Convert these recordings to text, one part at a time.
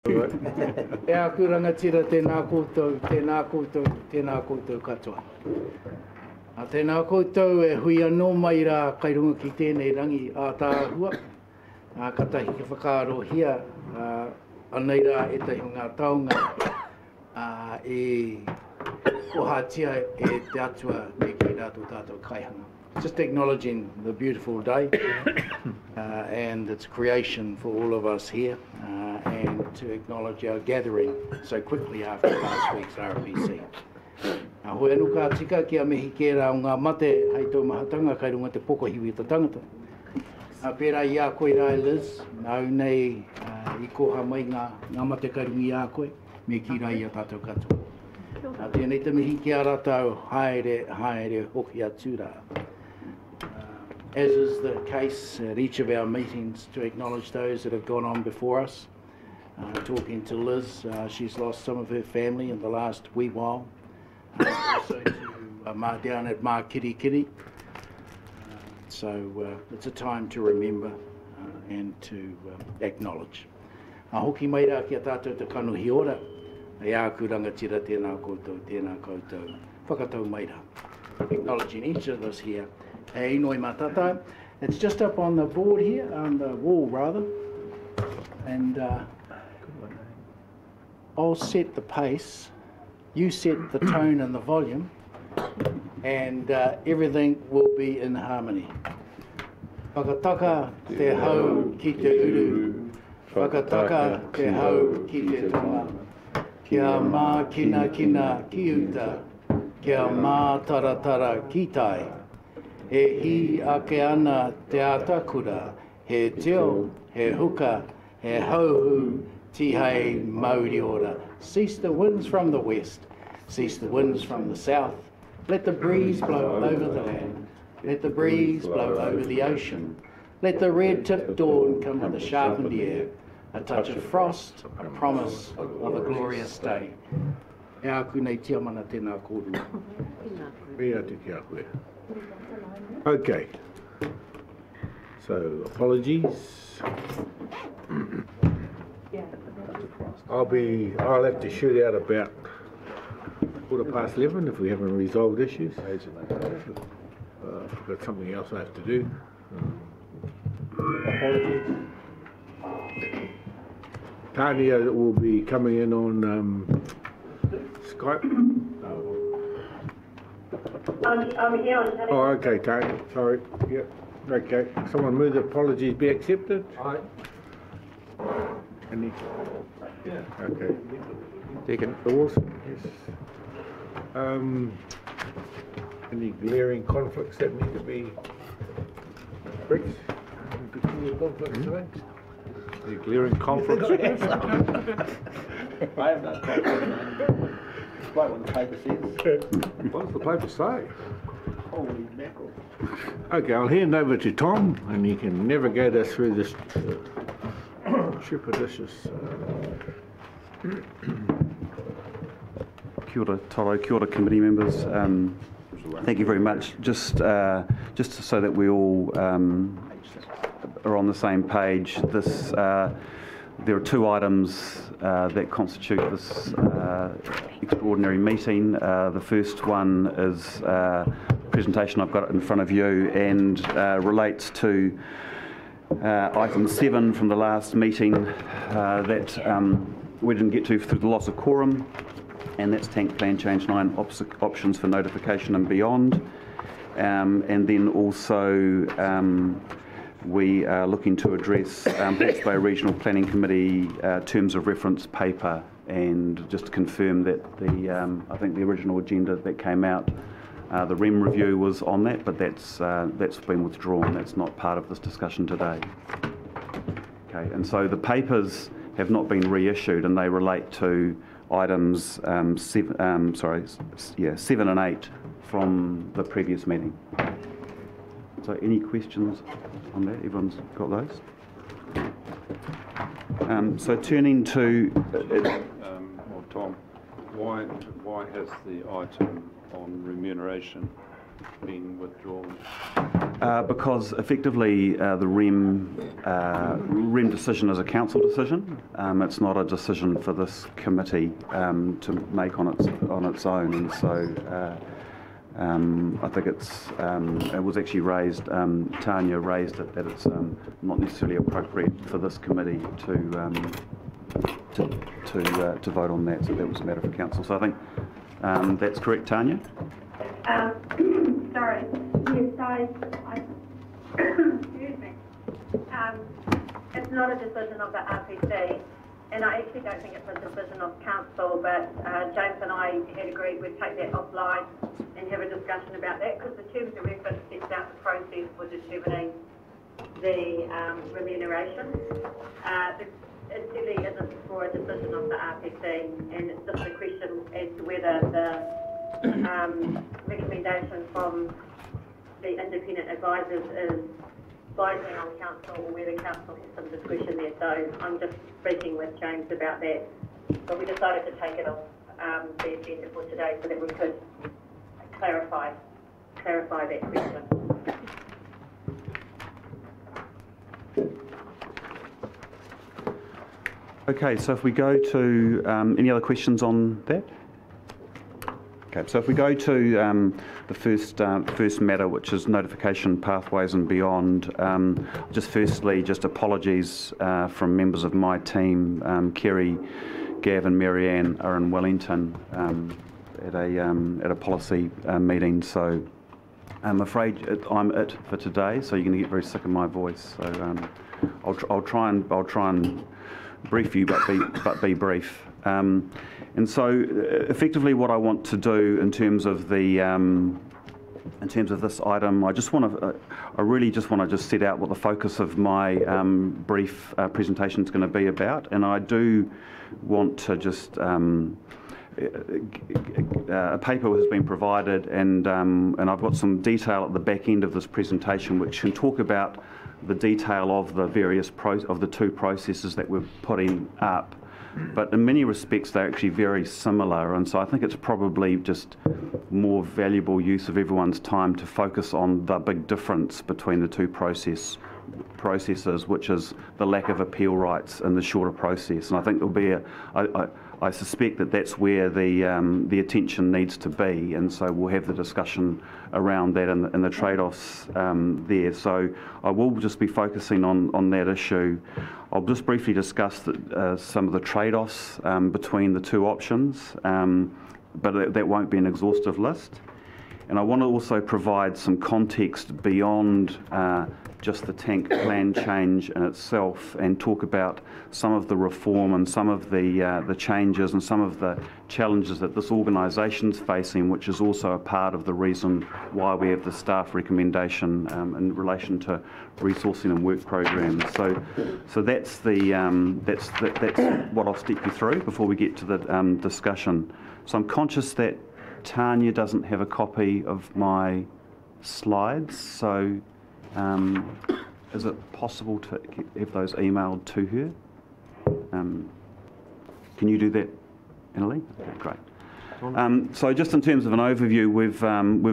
E aku rangatira tēnā koutou, tēnā koutou, tēnā koutou katoa. A tēnā koutou e hui anō mai rā kairunga ki tēnei rangi a tāhua. Katahi ki whakaarohia anei rā e tahi o ngā taonga e kohatia e te atua me ki rātou tātou kaihanga. Just acknowledging the beautiful day and its creation for all of us here and to acknowledge our gathering so quickly after last week's RPC. Hoi anu ka tika ki a mihi kēra o ngā mate hei tō mahatanga kai runga te poko hiwi ta tangata. Pērā i a koe rai Liz, nau nei I koha mai ngā mate kai rungi a koe me ki rai a tātou katoa. Tēnei te mihi ki a rātau haere hoki atu rā. As is the case at each of our meetings, to acknowledge those that have gone on before us. Talking to Liz, she's lost some of her family in the last wee while. Also to down at Mākirikiri. So it's a time to remember and to acknowledge. Hoki mai rā ki a tātou te kanuhi ora, e āku rangatira tēnā koutou, whakatau mai rā. Acknowledging each of us here. E inoi matata. It's just up on the board here, on the wall rather. And I'll set the pace, you set the tone and the volume, and everything will be in harmony. Whakataka te hau ki te uru, whakataka te hau ki te tonga. Kia mā kina kina ki uta, kia mā taratara ki tai. He hi ake ana te atakura, he teo, he huka, he hauhu, tihei mauri ora. Cease the winds from the west, cease the winds from the south. Let the breeze blow over the land, let the breeze blow over the ocean. Let the red-tipped dawn come with a sharpened air, a touch of frost, a promise of a glorious day. E aku nei tiamana tēnā kōrua. Mea te kia koe. Okay, so apologies. I'll have to shoot out about 11:15 if we haven't resolved issues. I've got something else I have to do. Apologies. Tania will be coming in on Skype. I'm here on Saturday. Oh, okay, Tony. Sorry. Yep. Okay. Someone move the apologies be accepted? Aye. Any? Yeah. Okay. Taken. Awesome. Yes. Any glaring conflicts that need to be fixed? Any conflicts today? Any glaring conflicts? I have no conflict. Like what the paper says. What does the paper say? Holy mackerel. Okay, I'll hand over to Tom, and he can navigate us through this trepidatious. Kia ora, Toro, kia ora, committee members. Thank you very much. Just so that we all are on the same page, there are two items that constitute this extraordinary meeting. The first one is a presentation I've got in front of you and relates to item 7 from the last meeting that we didn't get to through the loss of quorum, and that's Tank Plan Change 9 options for notification and beyond. And then also we are looking to address Hawke's Bay Regional Planning Committee terms of reference paper, and just to confirm that I think the original agenda that came out, the REM review was on that, but that's been withdrawn. That's not part of this discussion today. Okay, and so the papers have not been reissued, and they relate to items 7 and 8 from the previous meeting. So any questions on that? Everyone's got those? So turning to... Tom, why has the item on remuneration been withdrawn? Because effectively the REM decision is a council decision. It's not a decision for this committee to make on its own, and so I think it was actually raised. Tanya raised it that it's not necessarily appropriate for this committee to vote on that. So that was a matter for council. So I think that's correct, Tanya. Sorry. Yes, excuse me. It's not a decision of the RPC, and I actually don't think it's a decision of council, but James and I had agreed we'd take that offline and have a discussion about that, because the terms of reference sets out the process for determining the remuneration. It really isn't for a decision of the RPC, and it's just a question as to whether the recommendation from the independent advisors is binding on council, or whether council has some discretion there. So I'm just speaking with James about that. But we decided to take it off the agenda for today so that we could clarify that question. Okay, so if we go to any other questions on that? Okay, so if we go to the first matter, which is notification pathways and beyond, just firstly, just apologies from members of my team. Kerry, Gav and Marianne are in Wellington at a policy meeting, so I'm afraid I'm it for today. So you're going to get very sick of my voice. So I'll try and brief you, but be brief. And so, effectively, what I want to do in terms of the in terms of this item, I really just want to set out what the focus of my brief presentation is going to be about, and I do want to just. A paper has been provided, and I've got some detail at the back end of this presentation, which can talk about the detail of the various of the two processes that we're putting up. But in many respects, they're actually very similar, and so I think it's probably just more valuable use of everyone's time to focus on the big difference between the two processes, which is the lack of appeal rights in the shorter process. And I think there'll be I suspect that that's where the attention needs to be, and so we'll have the discussion around that and the trade-offs there. So I will just be focusing on that issue. I'll just briefly discuss some of the trade-offs between the two options, but that won't be an exhaustive list. And I want to also provide some context beyond just the tank plan change in itself, and talk about some of the reform and some of the changes and some of the challenges that this organisation's facing, which is also a part of the reason why we have the staff recommendation in relation to resourcing and work programs. So that's that's what I'll step you through before we get to the discussion. So I'm conscious that Tanya doesn't have a copy of my slides, so is it possible to have those emailed to her? Can you do that, Annalie? Okay, great. So just in terms of an overview, we've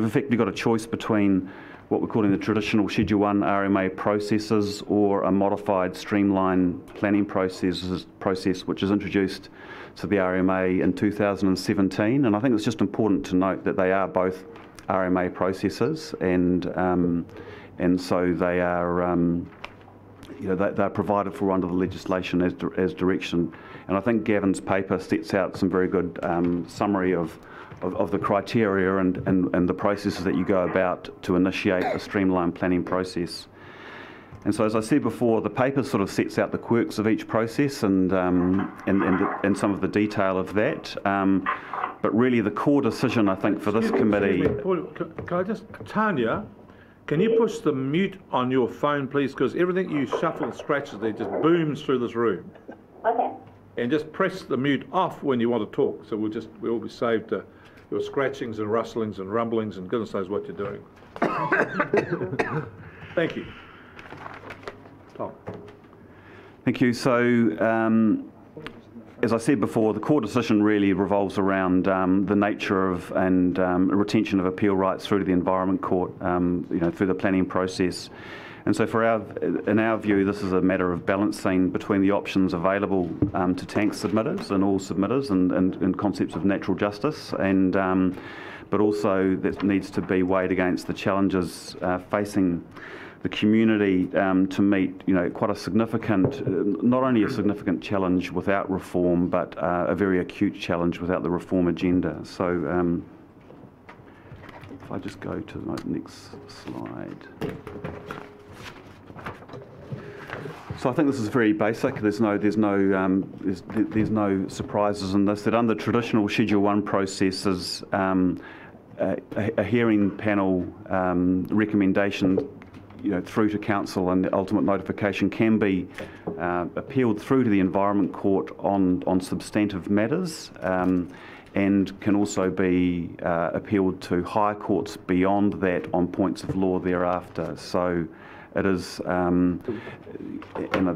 effectively got a choice between what we're calling the traditional Schedule 1 RMA processes or a modified streamlined planning process, which is introduced to the RMA in 2017. And I think it's just important to note that they are both RMA processes, and so they are, they're provided for under the legislation as direction. And I think Gavin's paper sets out some very good summary of the criteria and the processes that you go about to initiate a streamlined planning process. And so, as I said before, the paper sort of sets out the quirks of each process and some of the detail of that. But really, the core decision, I think, for this committee. Can I just, Tanya, can you push the mute on your phone, please? Because everything you shuffle and scratches there just booms through this room. Okay. And just press the mute off when you want to talk, so we'll all be saved your scratchings and rustlings and rumblings and goodness knows what you're doing. Thank you. Tom. Thank you. So, as I said before, the court decision really revolves around the nature of and retention of appeal rights through to the Environment Court, through the planning process. And so in our view, this is a matter of balancing between the options available to tank submitters and all submitters and concepts of natural justice, but also that needs to be weighed against the challenges facing the community to meet, quite a significant, not only a significant challenge without reform, but a very acute challenge without the reform agenda. So if I just go to the next slide. So I think this is very basic. There's no surprises in this. That under traditional Schedule 1 processes, a hearing panel recommendation, through to council and the ultimate notification can be appealed through to the Environment Court on substantive matters, and can also be appealed to higher courts beyond that on points of law thereafter. So it is, and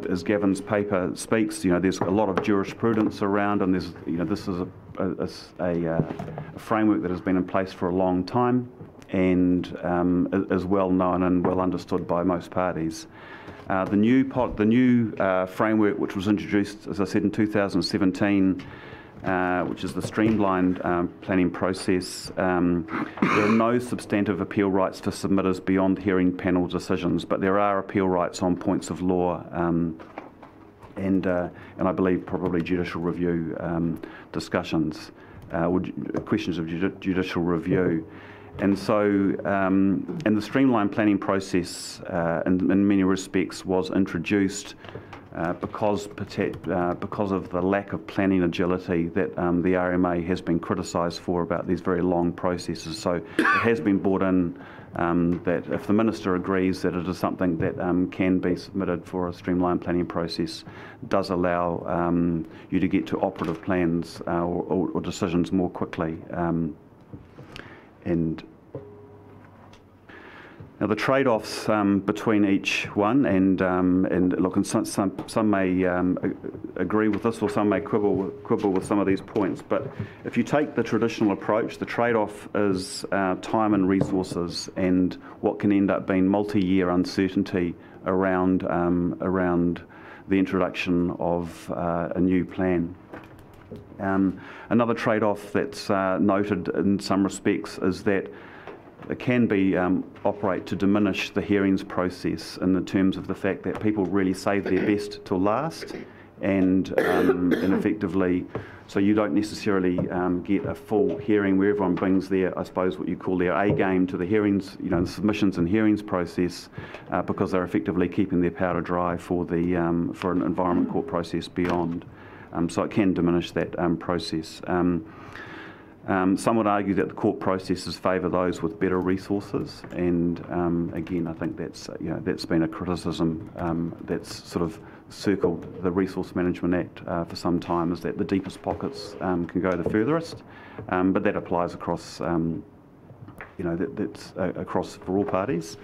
as Gavin's paper speaks, there's a lot of jurisprudence around, and there's, this is a framework that has been in place for a long time, and is well known and well understood by most parties. The new framework, which was introduced, as I said, in 2017, which is the streamlined planning process. There are no substantive appeal rights for submitters beyond hearing panel decisions, but there are appeal rights on points of law and I believe probably judicial review discussions, questions of judicial review. And so, and the streamlined planning process, in many respects, was introduced because of the lack of planning agility that the RMA has been criticised for about these very long processes. So it has been brought in that if the Minister agrees that it is something that can be submitted for a streamlined planning process, does allow you to get to operative plans or decisions more quickly. And now the trade-offs between each one, and look, and some may agree with this, or some may quibble with some of these points. But if you take the traditional approach, the trade-off is time and resources, and what can end up being multi-year uncertainty around the introduction of a new plan. Another trade-off that's noted in some respects is that it can be operate to diminish the hearings process in the terms of the fact that people really save their best till last, and effectively, so you don't necessarily get a full hearing where everyone brings their, I suppose, what you call their A game to the hearings, the submissions and hearings process, because they're effectively keeping their powder dry for the for an Environment Court process beyond. So it can diminish that process. Some would argue that the court processes favour those with better resources, and again, I think that's that's been a criticism that's sort of circled the Resource Management Act for some time, is that the deepest pockets can go the furthest, but that applies across that's across for all parties.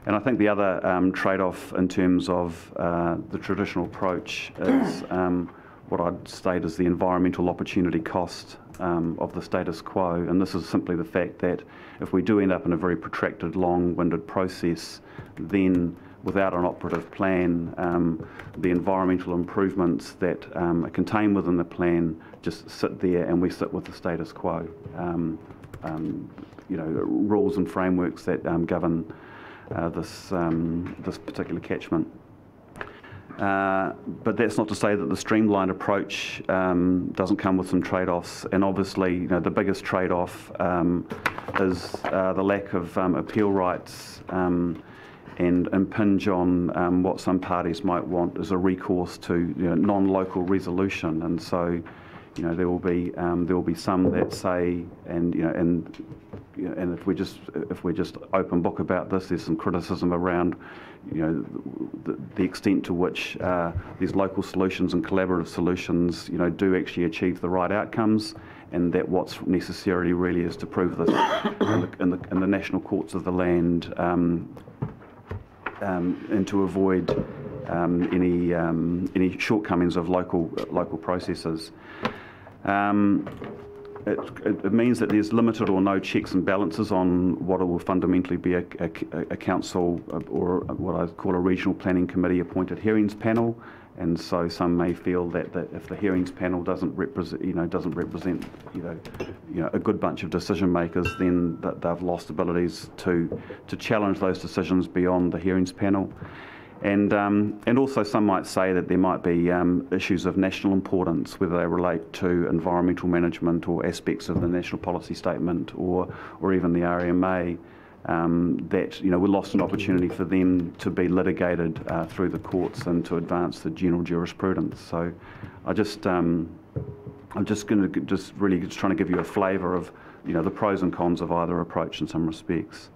And I think the other trade-off in terms of the traditional approach is what I'd state as the environmental opportunity cost of the status quo, and this is simply the fact that if we do end up in a very protracted, long-winded process, then without an operative plan, the environmental improvements that are contained within the plan just sit there, and we sit with the status quo. Rules and frameworks that govern this particular catchment. But that's not to say that the streamlined approach doesn't come with some trade-offs, and obviously the biggest trade-off is the lack of appeal rights and impinge on what some parties might want as a recourse to non-local resolution. And so there will be some that say, and if we just open book about this, there's some criticism around the extent to which these local solutions and collaborative solutions do actually achieve the right outcomes, and that what's necessary really is to prove this in the national courts of the land, and to avoid any shortcomings of local processes. It means that there's limited or no checks and balances on what will fundamentally be a council or what I call a regional planning committee appointed hearings panel, and so some may feel that if the hearings panel doesn't represent a good bunch of decision makers, then that they've lost abilities to challenge those decisions beyond the hearings panel. And also some might say that there might be issues of national importance, whether they relate to environmental management or aspects of the national policy statement or even the RMA, that we lost an opportunity for them to be litigated through the courts and to advance the general jurisprudence. So I'm just trying to give you a flavour of the pros and cons of either approach in some respects.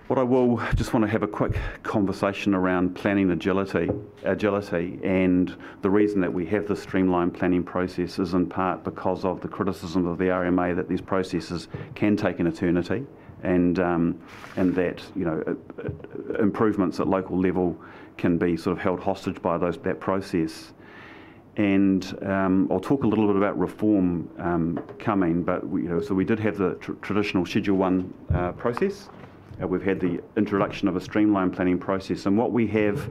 What I will just want to have a quick conversation around planning agility, and the reason that we have this streamlined planning process is in part because of the criticism of the RMA that these processes can take an eternity, and that improvements at local level can be sort of held hostage by that process. And I'll talk a little bit about reform coming, but so we did have the traditional Schedule 1 process. We've had the introduction of a streamlined planning process, and what we have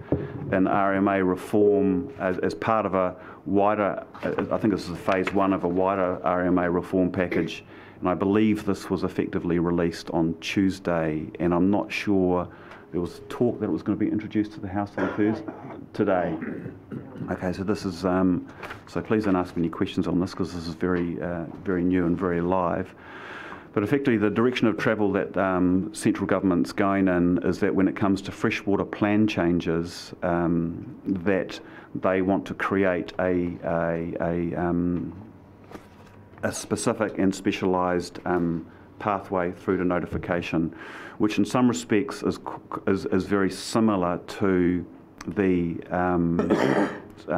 in RMA reform as part of a wider, I think this is phase 1 of a wider RMA reform package, and I believe this was effectively released on Tuesday, and I'm not sure, there was talk that it was going to be introduced to the House on Thursday, today. Okay, so this is, so please don't ask me any questions on this because this is very new and very live. But effectively, the direction of travel that central government's going in is that when it comes to freshwater plan changes, that they want to create a specific and specialised pathway through to notification, which in some respects is very similar to the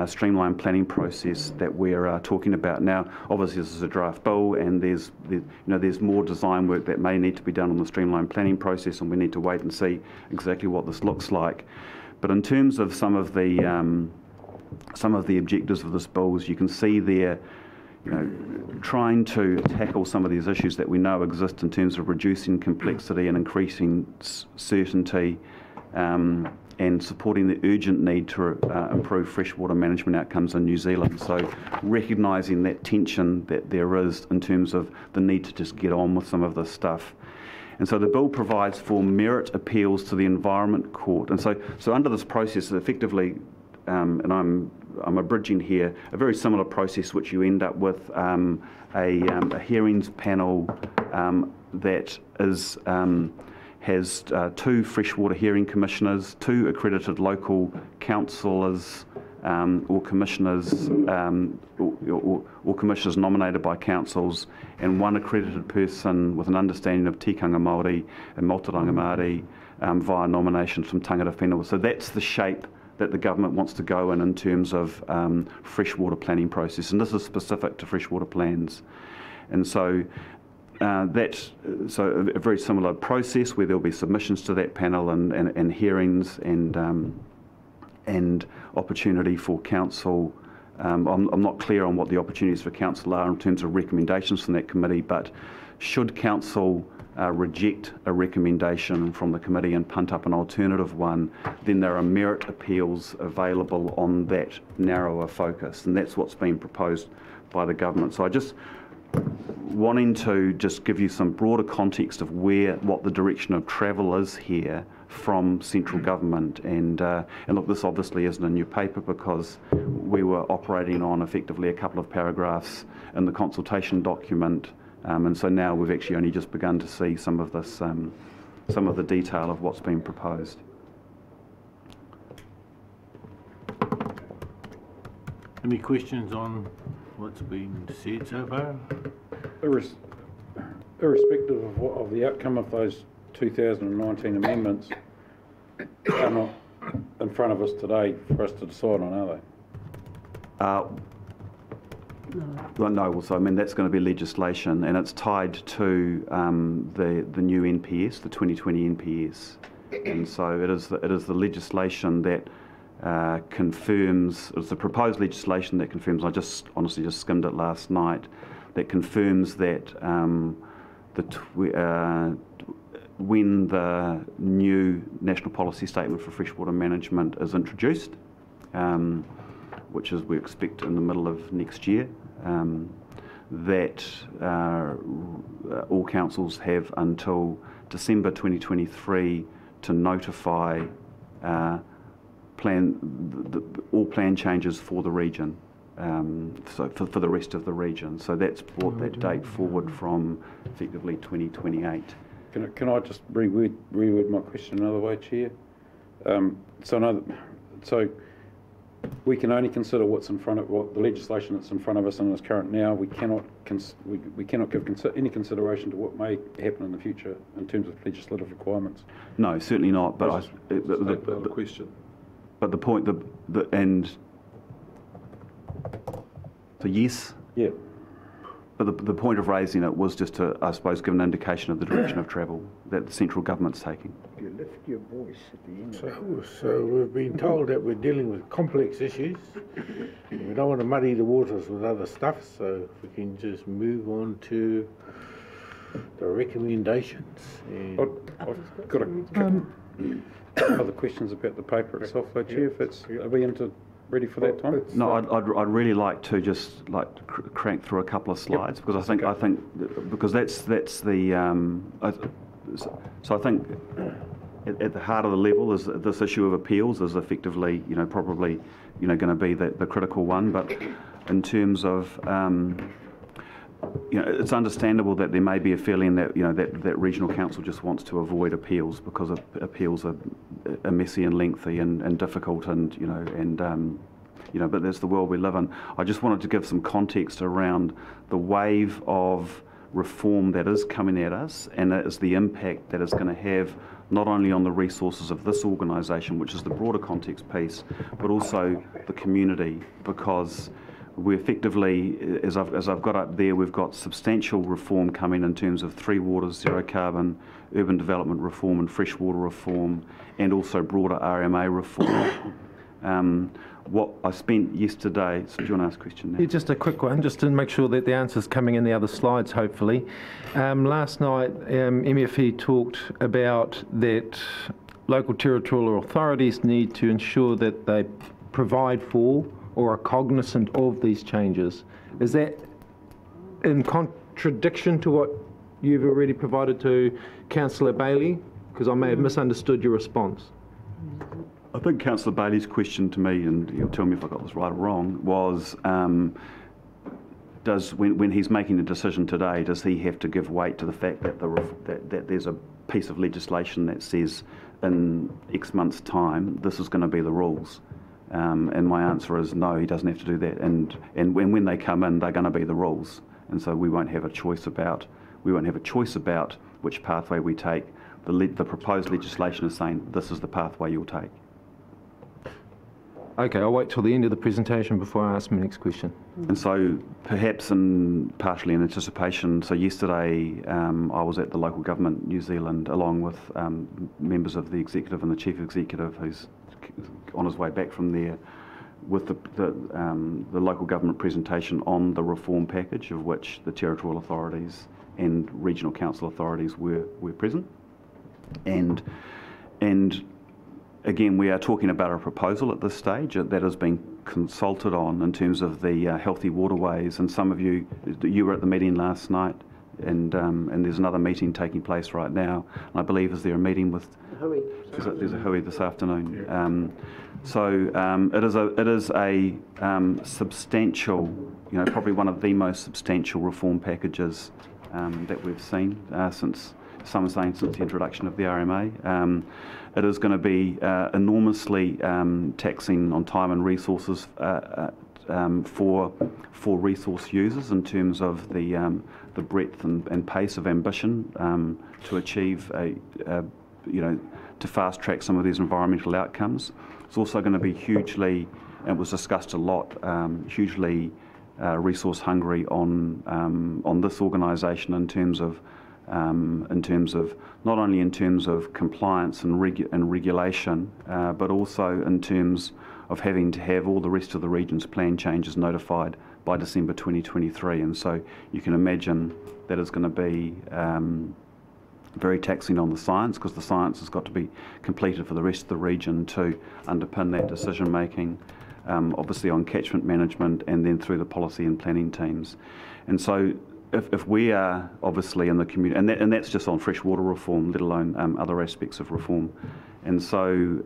streamlined planning process that we're talking about now. Obviously, this is a draft bill, and there's more design work that may need to be done on the streamlined planning process, and we need to wait and see exactly what this looks like. But in terms of some of the objectives of this bill, as you can see there, trying to tackle some of these issues that we know exist in terms of reducing complexity and increasing certainty, and supporting the urgent need to improve freshwater management outcomes in New Zealand. So recognising that tension that there is in terms of the need to just get on with some of this stuff. And so the bill provides for merit appeals to the Environment Court. And so under this process, effectively, and I'm abridging here, a very similar process which you end up with a hearings panel that is has 2 freshwater hearing commissioners, 2 accredited local councillors or commissioners or commissioners nominated by councils, and 1 accredited person with an understanding of tikanga Māori and Mātauranga Māori via nominations from tangata whenua. So that's the shape that the government wants to go in terms of freshwater planning process, and this is specific to freshwater plans. And so that's a very similar process where there'll be submissions to that panel and hearings and opportunity for council. I'm not clear on what the opportunities for council are in terms of recommendations from that committee, but should council reject a recommendation from the committee and punt up an alternative one, then there are merit appeals available on that narrower focus, and that's what's been proposed by the government. So I just wanting to just give you some broader context of what the direction of travel is here from central government, and look, this obviously isn't a new paper because we were operating on effectively a couple of paragraphs in the consultation document, and so now we've actually only just begun to see some of this, some of the detail of what's been proposed. Any questions on what's been said so far? Irrespective of the outcome of those 2019 amendments, are not in front of us today for us to decide on, are they? No, well, so I mean that's going to be legislation, and it's tied to the new NPS, the 2020 NPS. And so it is the legislation that confirms, it's the proposed legislation that confirms, I just honestly just skimmed it last night, that confirms that when the new National Policy Statement for Freshwater Management is introduced, which is we expect in the middle of next year, that all councils have until December 2023 to notify all plan changes for the region, so for the rest of the region. So that's brought that date forward from effectively 2028. Can I just reword my question another way, Chair? So we can only consider what's in front of the legislation that's in front of us and is current now. We cannot give any consideration to what may happen in the future in terms of legislative requirements. No, certainly not. But the question. But the point, and so yes. Yeah. But the point of raising it was just to, I suppose, give an indication of the direction of travel that the central government's taking. You lift your voice at the end. So we've been told that we're dealing with complex issues. We don't want to muddy the waters with other stuff, so if we can just move on to the recommendations. I've got a couple other questions about the paper itself, though, Chair. Are we ready for that time? No, I'd really like to just crank through a couple of slides, because I think because that's the so I think at the heart of the level is this issue of appeals is effectively probably going to be the critical one. But in terms of it's understandable that there may be a feeling that that regional council just wants to avoid appeals because appeals are messy and lengthy and difficult but that's the world we live in. I just wanted to give some context around the wave of reform that is coming at us, and that is the impact that it's going to have not only on the resources of this organisation, which is the broader context piece, but also the community, because we effectively, as I've got up there, we've got substantial reform coming in terms of 3 waters, 0 carbon, urban development reform and freshwater reform, and also broader RMA reform. What I spent yesterday, so do you want to ask a question now? Yeah, just a quick one, just to make sure that the answer's coming in the other slides, hopefully. Last night, MFE talked about that local territorial authorities need to ensure that they provide for or are cognizant of these changes. Is that in contradiction to what you've already provided to Councillor Bailey? Because I may have misunderstood your response. I think Councillor Bailey's question to me, and you'll tell me if I got this right or wrong, was when he's making a decision today, does he have to give weight to the fact that that there's a piece of legislation that says in X months' time this is going to be the rules? And my answer is no, he doesn't have to do that. And when they come in, they're going to be the rules, and so we won't have a choice about which pathway we take. The proposed legislation is saying this is the pathway you'll take. Okay, I'll wait till the end of the presentation before I ask my next question. And so perhaps partially in anticipation, so yesterday I was at the Local Government New Zealand along with members of the executive and the chief executive who's on his way back from there with the local government presentation on the reform package, of which the territorial authorities and regional council authorities were present. And again, we are talking about a proposal at this stage that has been consulted on in terms of the healthy waterways. And some of you were at the meeting last night, and there's another meeting taking place right now. And I believe is there a meeting with Hui? There's a Hui this afternoon. It is a substantial, probably one of the most substantial reform packages that we've seen since. Some are saying since the introduction of the RMA. It is going to be enormously taxing on time and resources for resource users in terms of the breadth and pace of ambition to achieve to fast track some of these environmental outcomes. It's also going to be hugely, and it was discussed a lot, hugely resource hungry on this organisation in terms of in terms of not only in terms of compliance and regulation, but also in terms of having to have all the rest of the region's plan changes notified by December 2023. And so you can imagine that is going to be very taxing on the science, because the science has got to be completed for the rest of the region to underpin that decision making, obviously on catchment management and then through the policy and planning teams. And so if we are obviously in the community, and that's just on freshwater reform, let alone other aspects of reform. And so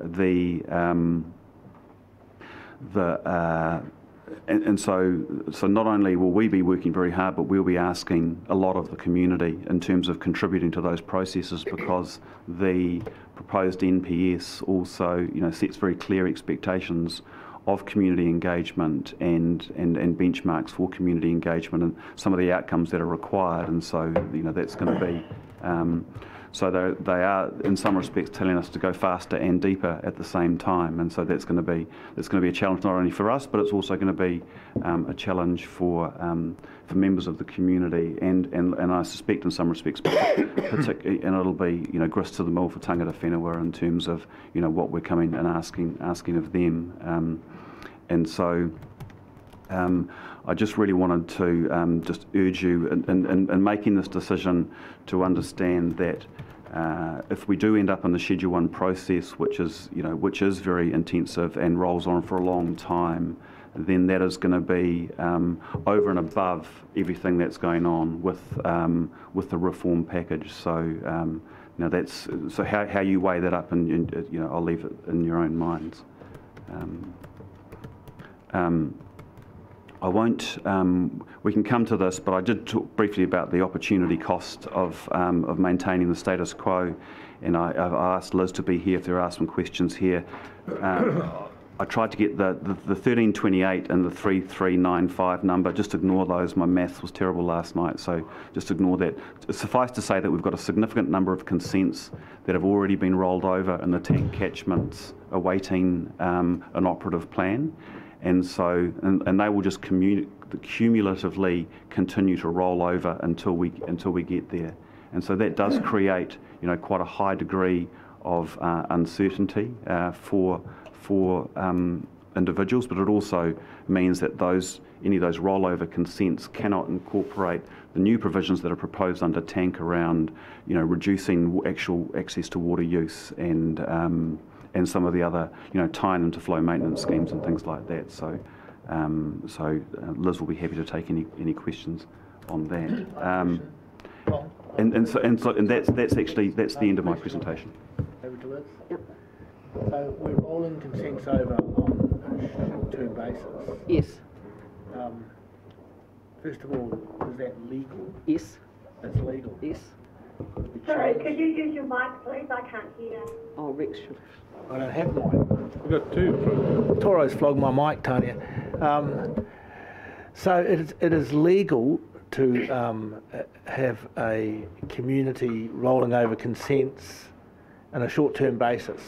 so not only will we be working very hard, but we'll be asking a lot of the community in terms of contributing to those processes, because the proposed NPS also, sets very clear expectations of community engagement and benchmarks for community engagement and some of the outcomes that are required. And so, that's going to be, so they are in some respects telling us to go faster and deeper at the same time. And so that's going to be a challenge not only for us, but it's also going to be a challenge for members of the community, and I suspect in some respects, particularly, and it'll be grist to the mill for tangata whenua in terms of what we're coming and asking of them. And so I just really wanted to just urge you in making this decision to understand that if we do end up in the Schedule 1 process, which is very intensive and rolls on for a long time, then that is going to be over and above everything that's going on with the reform package. So now that's how you weigh that up, and I'll leave it in your own minds. I won't. We can come to this, but I did talk briefly about the opportunity cost of maintaining the status quo, and I've asked Liz to be here if there are some questions here. I tried to get the 1328 and the 3395 number. Just ignore those. My maths was terrible last night, so just ignore that. Suffice to say that we've got a significant number of consents that have already been rolled over in the tank catchments awaiting an operative plan. And so, and they will just cumulatively continue to roll over until we get there. And so that does create, quite a high degree of uncertainty for individuals, but it also means that any of those rollover consents cannot incorporate the new provisions that are proposed under TANK around, reducing actual access to water use and some of the other, tying into flow maintenance schemes and things like that. So, Liz will be happy to take any questions on that. And that's the end of my presentation. Over to Liz. Yep. So we're rolling consents over on a short-term basis. Yes. First of all, is that legal? Yes. That's legal. Yes. Sorry, could you use your mic, please? I can't hear. Oh, Rex should. I don't have mine. We've got two. Toro's flogged my mic, Tanya. So it is legal to have a community rolling over consents on a short-term basis.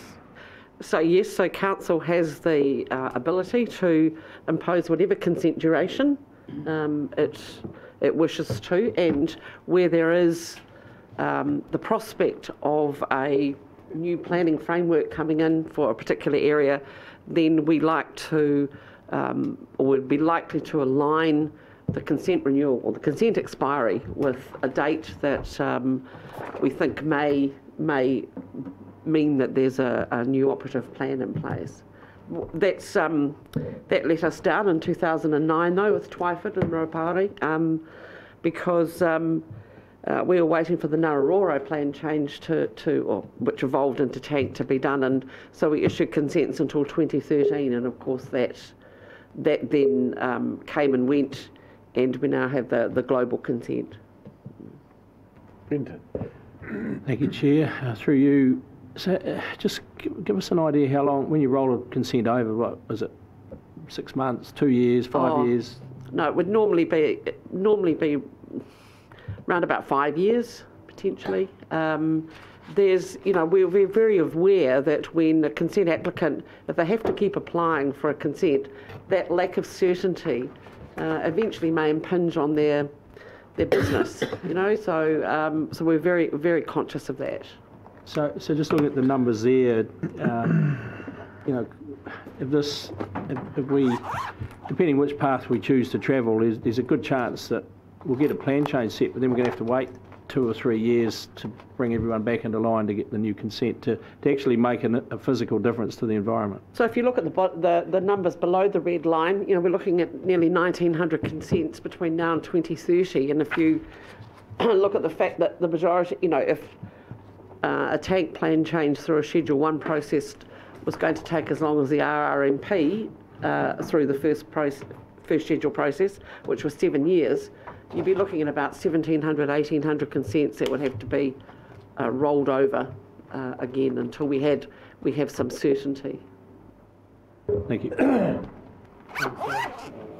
So yes, so council has the ability to impose whatever consent duration it wishes to, and where there is the prospect of a new planning framework coming in for a particular area, then we like to, or would be likely to align the consent renewal or the consent expiry with a date that we think may mean that there's a new operative plan in place. That's that let us down in 2009 though with Twyford and Ruapari, because we were waiting for the Nararoro plan change which evolved into TANK to be done, and so we issued consents until 2013, and of course that then came and went, and we now have the global consent. Brenton. Thank you, Chair. Through you, so just give us an idea how long, when you roll a consent over, what is it, 6 months, 2 years, 5 years? No, it would normally be around about 5 years, potentially. There's, we're very aware that when a consent applicant, if they have to keep applying for a consent, that lack of certainty eventually may impinge on their their business, you know, so we're very, very conscious of that. So just looking at the numbers there, you know, if we, depending which path we choose to travel, there's a good chance that we'll get a plan change set, but then we're going to have to wait 2 or 3 years to bring everyone back into line to get the new consent to actually make a physical difference to the environment. So if you look at the numbers below the red line, you know, we're looking at nearly 1,900 consents between now and 2030, and if you look at the fact that the majority, you know, if a tank plan change through a Schedule 1 process was going to take as long as the RRMP through the first schedule process, which was 7 years, you'd be looking at about 1,700, 1,800 consents that would have to be rolled over again until we have some certainty. Thank you.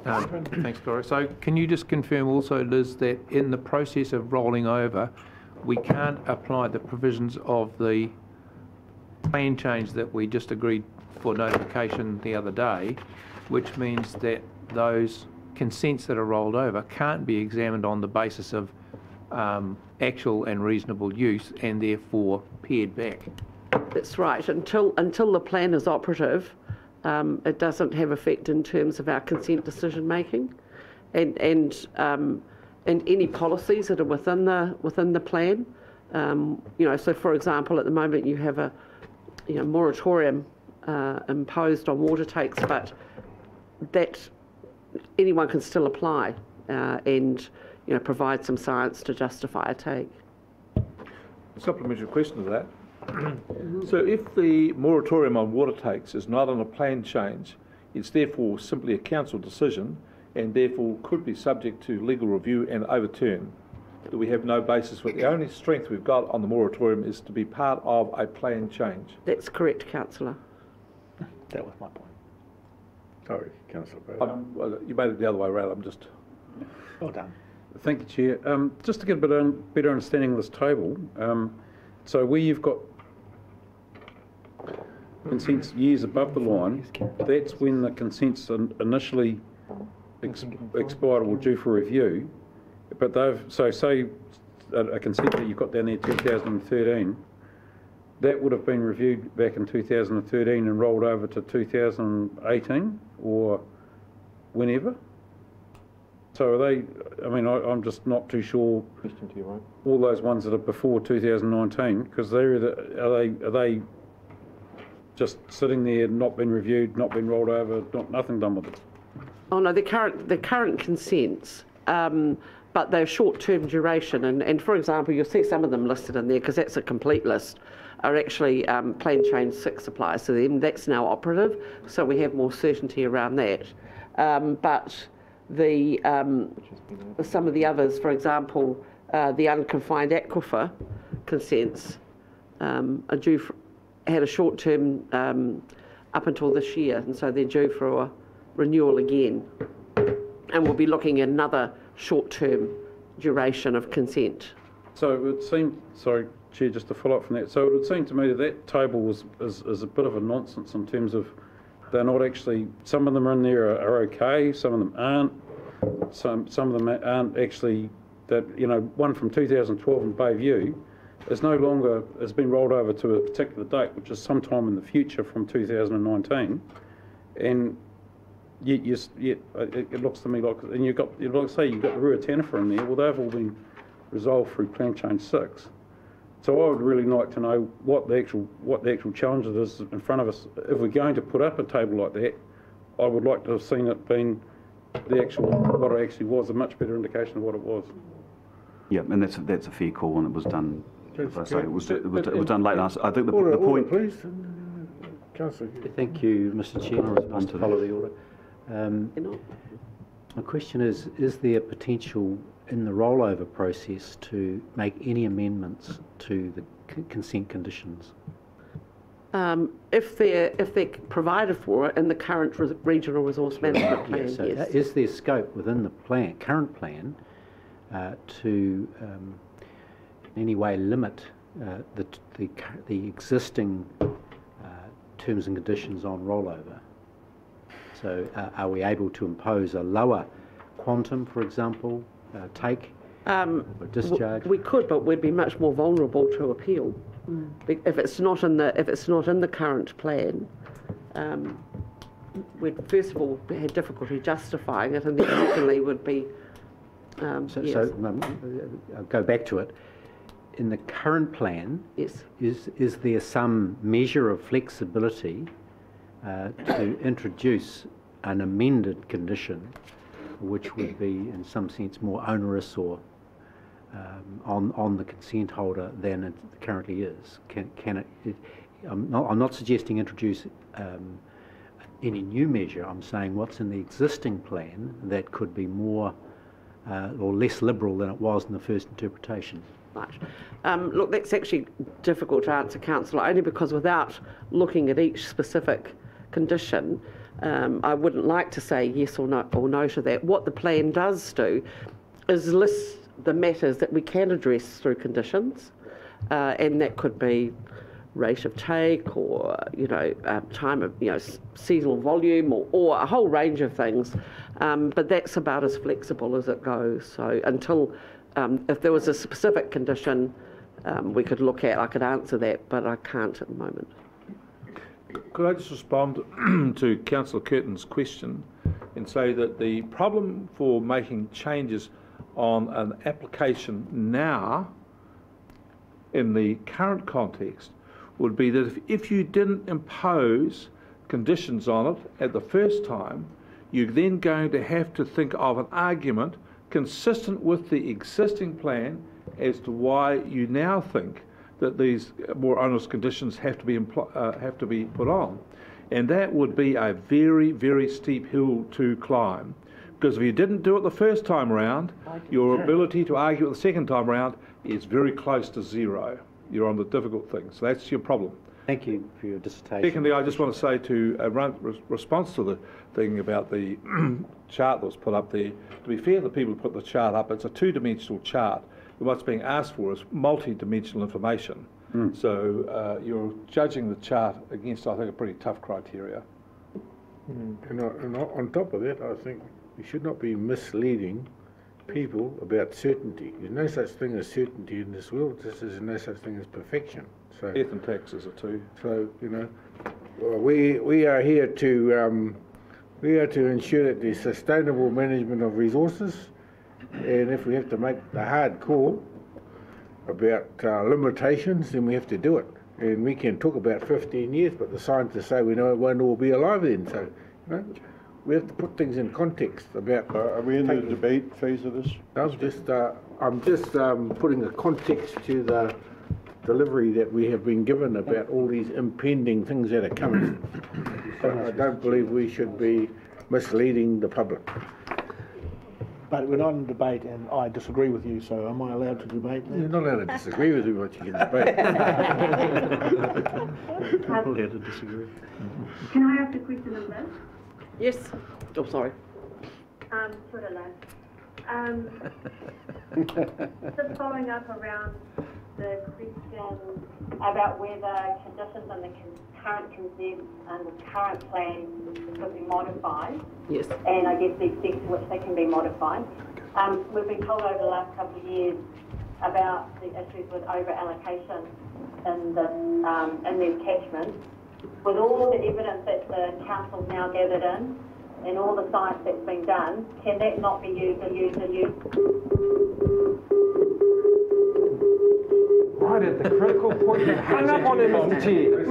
Thanks, Gloria. So can you just confirm also, Liz, that in the process of rolling over, we can't apply the provisions of the plan change that we just agreed for notification the other day, which means that those consents that are rolled over can't be examined on the basis of actual and reasonable use and therefore pared back? That's right. Until the plan is operative, it doesn't have effect in terms of our consent decision making, and any policies that are within the plan. You know, so for example, at the moment you have a moratorium imposed on water takes, but that anyone can still apply and provide some science to justify a take. Supplementary question to that. So if the moratorium on water takes is not on a plan change, it's therefore simply a council decision and therefore could be subject to legal review and overturn, that we have no basis for. The only strength we've got on the moratorium is to be part of a plan change. That's correct, Councillor. That was my point. Sorry, Councillor Bowden. Well, you made it the other way around. I'm just... Well done. Thank you, Chair. Just to get a better understanding of this table, so where you've got consents years above the line, that's when the consents initially expired or due for review, but so say a consent that you've got down there 2013, that would have been reviewed back in 2013 and rolled over to 2018 or whenever? So are they, I mean, I'm just not too sure. Question to you, right? All those ones that are before 2019, because are they just sitting there, not been reviewed, not been rolled over, nothing done with it? Oh no, the current consents, but they're short-term duration, and for example, you'll see some of them listed in there because that's a complete list, are actually Plan Change 6 applies to them. That's now operative, so we have more certainty around that. But the some of the others, for example, the unconfined aquifer consents are due had a short-term up until this year, and so they're due for a renewal again, and we'll be looking at another short-term duration of consent. So it would seem, sorry, Chair, just to follow up from that, so it would seem to me that table is a bit of a nonsense in terms of they're not actually, some of them in there are okay, some of them aren't, some of them aren't actually, that, you know, one from 2012 in Bayview is no longer, has been rolled over to a particular date, which is sometime in the future from 2019, and yet it looks to me like, and you've got, like I say, you've got the Ruatanifer in there, well they've all been resolved through Plan Change 6. So I would really like to know what the actual challenge it is in front of us. If we're going to put up a table like that, I would like to have seen it being the actual, what it actually was, a much better indication of what it was. Yeah, and that's a fair call, and it was done. As I say, it was done late last. I think the Order, point. please. Councillor. Thank you, Mr. Chair. I'll respond to follow that. the order. My question is there potential in the rollover process to make any amendments to the consent conditions? If they're provided for it in the current regional resource management plan, So yes. is there scope within the current plan to in any way limit the existing terms and conditions on rollover? So are we able to impose a lower quantum, for example, take Discharge? We could, but we'd be much more vulnerable to appeal. If it's not in the current plan, we'd first of all had difficulty justifying it, and then secondly would be. I'll go back to it. In the current plan, Yes. is there some measure of flexibility to introduce an amended condition which would be in some sense more onerous or on the consent holder than it currently is? I'm not suggesting introduce any new measure. I'm saying what's in the existing plan that could be more or less liberal than it was in the first interpretation. Right. Look, that's actually difficult to answer, Councillor, only because without looking at each specific condition, I wouldn't like to say yes or no to that. What the plan does do is list the matters that we can address through conditions, and that could be rate of take or, time of, seasonal volume or a whole range of things. But that's about as flexible as it goes. So until, if there was a specific condition we could look at, I could answer that, but I can't at the moment. Could I just respond to Councillor Curtin's question and say that the problem for making changes on an application now in the current context would be that if you didn't impose conditions on it at the first time, you're then going to have to think of an argument consistent with the existing plan as to why you now think that these more onerous conditions have to be put on. And that would be a very, very steep hill to climb. Because if you didn't do it the first time around, your ability to argue it the second time around is very close to zero. You're on the difficult thing. So that's your problem. Thank you for your dissertation. Secondly, I just want to say to response to the thing about the chart that was put up there, to be fair to the people who put the chart up, it's a two-dimensional chart. What's being asked for is multi-dimensional information. So you're judging the chart against, I think, a pretty tough criteria. And on top of that, I think we should not be misleading people about certainty. There's no such thing as certainty in this world. There's no such thing as perfection. So Death and taxes are two. So we are here to ensure that there's sustainable management of resources, and if we have to make the hard call about limitations, then we have to do it. And we can talk about 15 years, but the scientists say we know it won't all be alive then. So we have to put things in context about. Are we in the debate phase of this? I'm just putting a context to the delivery that we have been given about all these impending things that are coming. I don't believe we should be misleading the public. But we're not in debate, and I disagree with you, so am I allowed to debate that? You're not allowed to disagree with me, but you can debate. I'm allowed to disagree. Can I ask a question of this? Yes. Oh, sorry. Just following up around the question about whether conditions on the current consent and the current plan could be modified. Yes. And I guess the extent to which they can be modified. We've been told over the last couple of years about the issues with over-allocation in these catchments. With all the evidence that the council's now gathered in, and all the science that's been done, can that not be used? Right at the critical point, you hung up on him, Mr. Chair.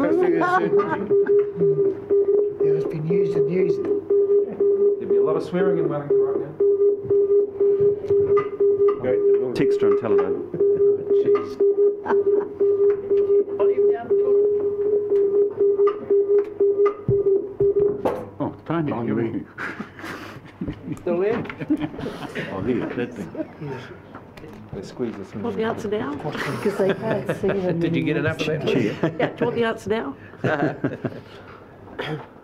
It has been used and used. There'd be a lot of swearing in Wellington right now. Text her and tell her. Oh, Tony, on me. Still there? Oh, here, that thing. Let's squeeze this in. Want the answer now? Because they can't see them. Did you get enough of that? Chair, Yeah, do you want the answer now?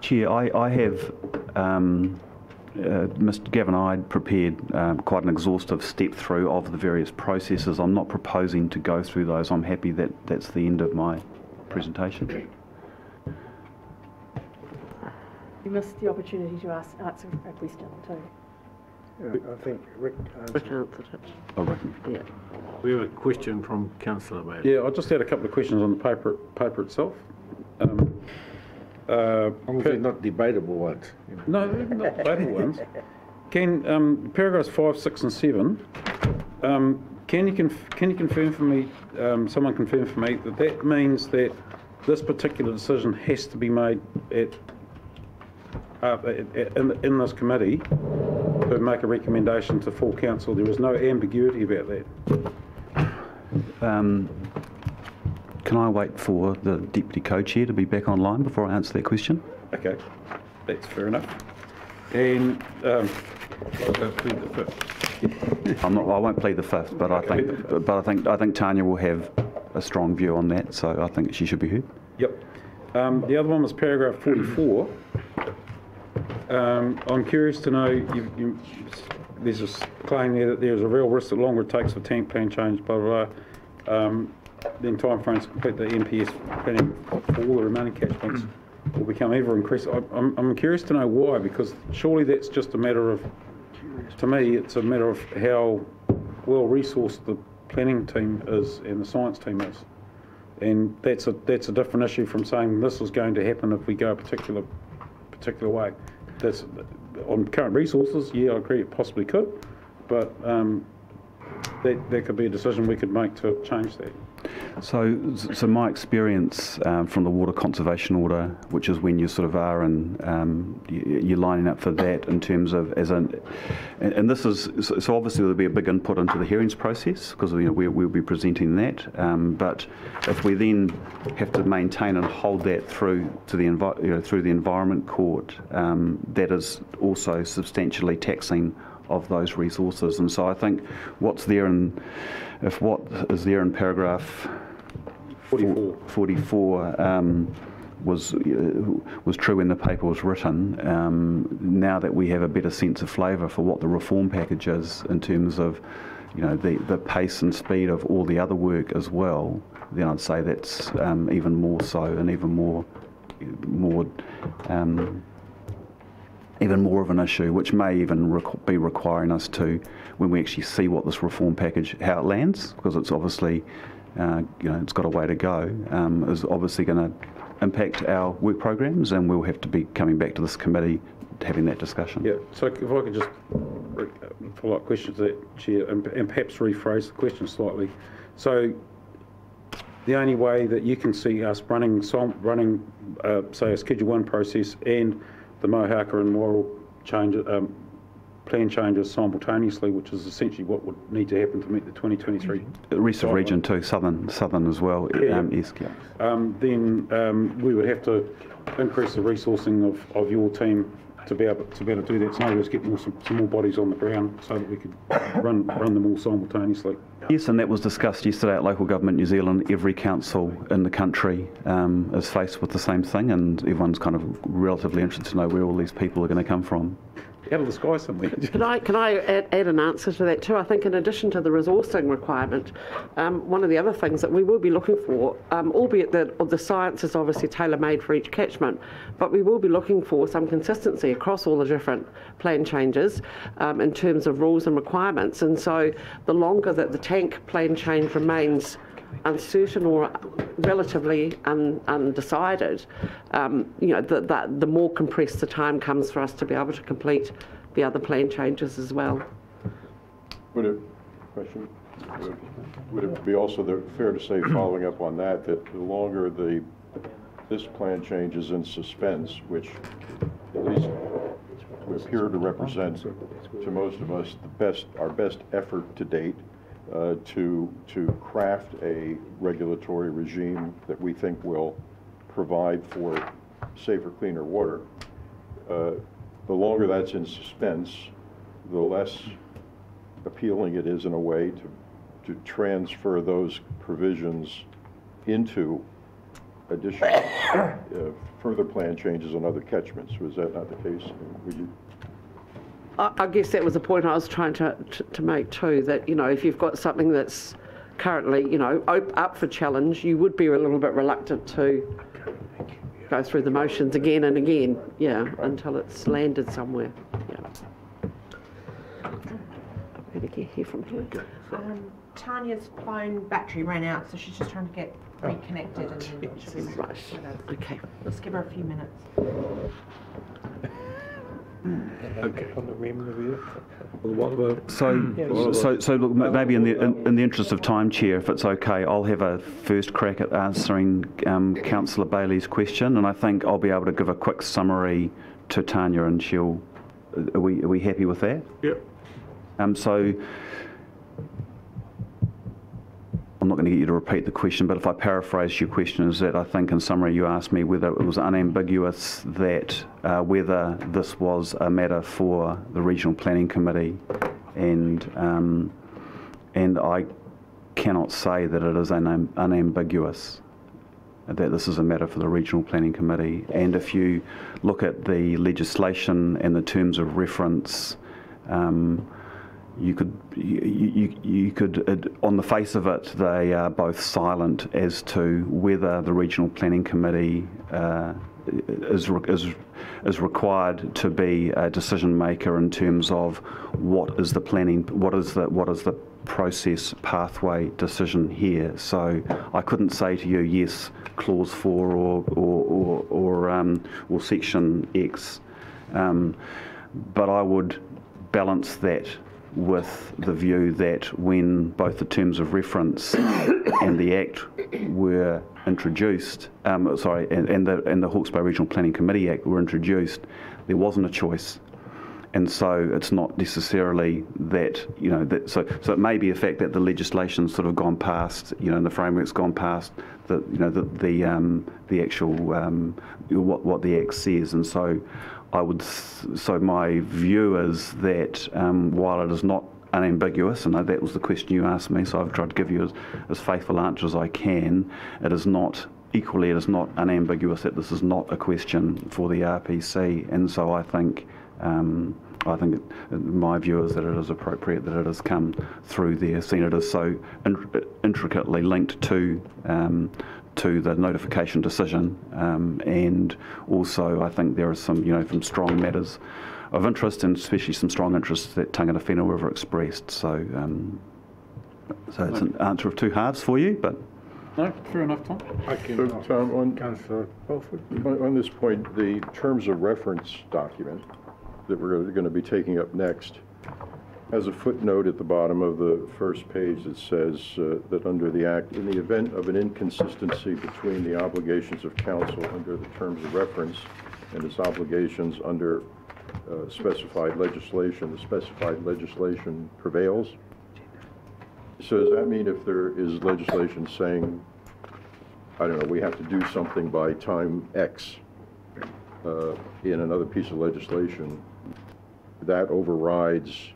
Chair, I have, Mr. Gavin Ide prepared quite an exhaustive step through of the various processes. I'm not proposing to go through those. I'm happy that that's the end of my presentation. You missed the opportunity to answer a question too. I think Rick Rick answered it. Oh, Rick. Yeah. We have a question from Councillor Bailey. Yeah, I just had a couple of questions on the paper itself. As long as they're not debatable ones. No, not debatable ones. Can paragraphs 5, 6, and 7? Can you confirm for me? Someone confirm for me that means that this particular decision has to be made in this committee to make a recommendation to full council. There is no ambiguity about that. Can I wait for the Deputy Co-Chair to be back online before I answer that question? Okay, that's fair enough. And I'll plead the fifth. I won't plead the fifth, but I think Tanya will have a strong view on that, so I think she should be heard. Yep. The other one was paragraph 44. I'm curious to know, there's a claim there that there's a real risk the longer it takes for tank plan change, blah, blah, blah. Then timeframes to complete the NPS planning for all the remaining catchments will become ever increasing. I'm curious to know why, because surely that's just a matter of, to me, it's a matter of how well resourced the planning team is and the science team is. And that's a different issue from saying this is going to happen if we go a particular way. That's on current resources. Yeah, I agree, it possibly could, but that could be a decision we could make to change that. So my experience from the water conservation order, which is when you sort of are and you're lining up for that in terms of and this is so obviously there'll be a big input into the hearings process because we'll be presenting that. But if we then have to maintain and hold that through to the through the Environment Court, that is also substantially taxing of those resources. And so I think what is there in paragraph 44 was true when the paper was written. Now that we have a better sense of flavour for what the reform package is in terms of the pace and speed of all the other work as well, then I'd say that's even more so and even more of an issue, which may even be requiring us to, when we actually see what this reform package, how it lands, because it's obviously, it's got a way to go, is obviously going to impact our work programs, and we'll have to be coming back to this committee having that discussion. Yeah, so if I could just follow up questions to that, Chair, and perhaps rephrase the question slightly. So the only way that you can see us running say a Schedule 1 process and the Mohaka and Moral plan changes simultaneously, which is essentially what would need to happen to meet the 2023. The rest of region too, southern as well. Yeah. Then we would have to increase the resourcing of your team to be able to do that. So in other words, get some more bodies on the ground so that we could run them all simultaneously. Yes, and that was discussed yesterday at Local Government New Zealand. Every council in the country is faced with the same thing, and everyone's kind of relatively interested to know where all these people are going to come from. Out of the sky somewhere. Can I add an answer to that too? I think in addition to the resourcing requirement, one of the other things that we will be looking for, albeit that the science is obviously tailor-made for each catchment, but we will be looking for some consistency across all the different plan changes in terms of rules and requirements. And so the longer that the tank plan change remains uncertain or relatively undecided, the more compressed the time comes for us to be able to complete the other plan changes as well. Would it be also fair to say, following up on that, that the longer this plan change is in suspense, which at least would appear to represent to most of us our best effort to date, to craft a regulatory regime that we think will provide for safer, cleaner water. The longer that's in suspense, the less appealing it is in a way to transfer those provisions into additional further plan changes on other catchments. Was that not the case? Would you? I guess that was the point I was trying to make too, that, if you've got something that's currently, up for challenge, you would be a little bit reluctant to go through the motions again and again, until it's landed somewhere. happy to hear from her. Tanya's phone battery ran out, so she's just trying to get reconnected. And then she'll be Right, okay. Let's give her a few minutes. Okay. So look, maybe in the interest of time, Chair, if it's okay, I'll have a first crack at answering Councillor Bailey's question, and I think I'll be able to give a quick summary to Tanya, and she'll. Are we happy with that? Yep. So I'm not going to get you to repeat the question, but if I paraphrase your question, is that I think in summary you asked me whether it was unambiguous that whether this was a matter for the Regional Planning Committee, and I cannot say that it is unambiguous that this is a matter for the Regional Planning Committee. And if you look at the legislation and the terms of reference, you could, on the face of it, they are both silent as to whether the Regional Planning Committee is required to be a decision maker in terms of what is the process pathway decision here. So I couldn't say to you, yes, clause 4 or section X, but I would balance that with the view that when both the terms of reference and the Act were introduced, and the Hawke's Bay Regional Planning Committee Act were introduced, there wasn't a choice. And so it's not necessarily that, so it may be a fact that the legislation's sort of gone past, and the framework's gone past the actual, what the Act says. And so so my view is that while it is not unambiguous, and that was the question you asked me, so I've tried to give you as faithful answer as I can, it is not unambiguous that this is not a question for the RPC. And so I think my view is that it is appropriate that it has come through there, seeing it is so intricately linked to the notification decision, and also I think there are some, some strong matters of interest, and especially some strong interests that Tangata Whenua River expressed. So, so it's an answer of two halves for you, but. No, fair enough, Tom. Tom, on Councillor Belford. On this point, the terms of reference document that we're going to be taking up next has a footnote at the bottom of the first page that says that under the Act, in the event of an inconsistency between the obligations of council under the terms of reference and its obligations under specified legislation, the specified legislation prevails. So does that mean if there is legislation saying, I don't know, we have to do something by time X in another piece of legislation, that overrides,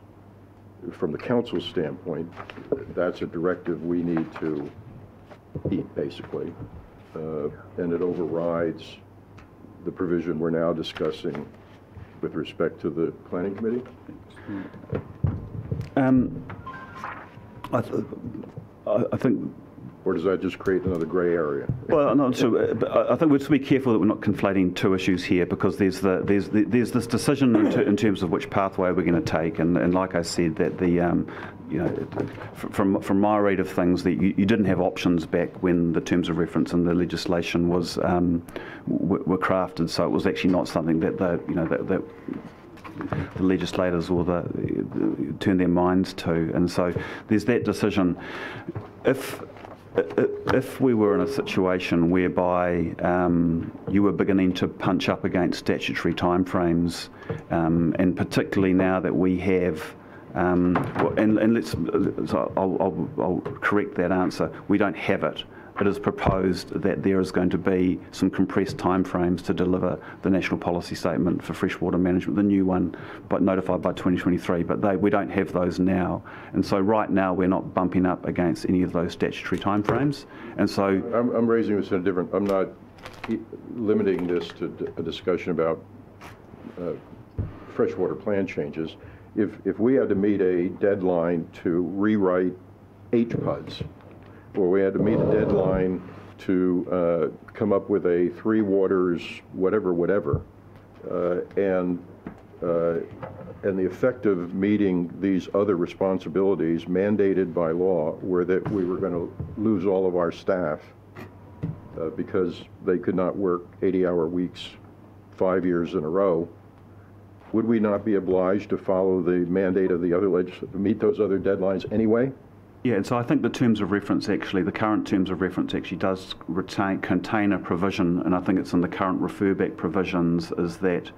from the council's standpoint, that's a directive we need to eat, basically, and it overrides the provision we're now discussing with respect to the planning committee? I think. Or does that just create another grey area? Well, no. So, but I think we have to be careful that we're not conflating two issues here, because there's this decision in terms of which pathway we're going to take, and like I said, that the from my read of things, that you didn't have options back when the terms of reference and the legislation was were crafted. So it was actually not something that the legislators or turned their minds to, and so there's that decision. If we were in a situation whereby you were beginning to punch up against statutory timeframes, and particularly now that we have, I'll correct that answer. We don't have it. It is proposed that there is going to be some compressed timeframes to deliver the National Policy Statement for Freshwater Management, the new one, but notified by 2023. But we don't have those now, and so right now we're not bumping up against any of those statutory timeframes. And so I'm raising this in a different. I'm not limiting this to a discussion about freshwater plan changes. If we had to meet a deadline to rewrite HPUDs, or we had to meet a deadline to come up with a Three Waters whatever, and and the effect of meeting these other responsibilities mandated by law were that we were going to lose all of our staff because they could not work 80-hour weeks 5 years in a row, would we not be obliged to follow the mandate of the other to meet those other deadlines anyway? Yeah, and so I think the terms of reference actually, the current terms of reference actually does contain a provision, and I think it's in the current refer back provisions, is that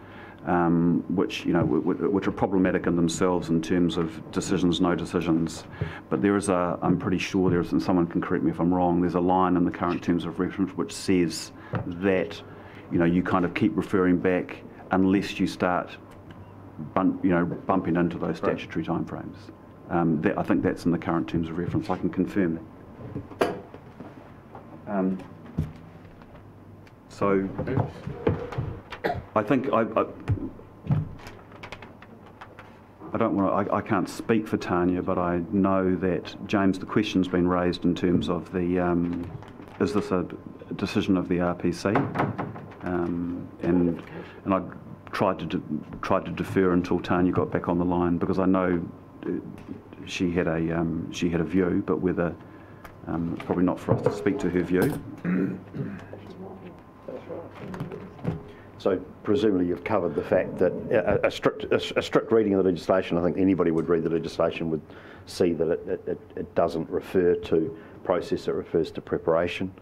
which are problematic in themselves in terms of decisions, no decisions. But there is I'm pretty sure there is, and someone can correct me if I'm wrong, there's a line in the current terms of reference which says that you kind of keep referring back unless you start bumping into those statutory timeframes. I think that's in the current terms of reference. I can confirm that. So I think I don't want to. I can't speak for Tanya, but I know that James, the question's been raised in terms of the is this a decision of the RPC, and I tried to defer until Tanya got back on the line, because I know she had a view, but whether it's probably not for us to speak to her view. So presumably you've covered the fact that a strict reading of the legislation, I think anybody would read the legislation would see that it doesn't refer to process, it refers to preparation.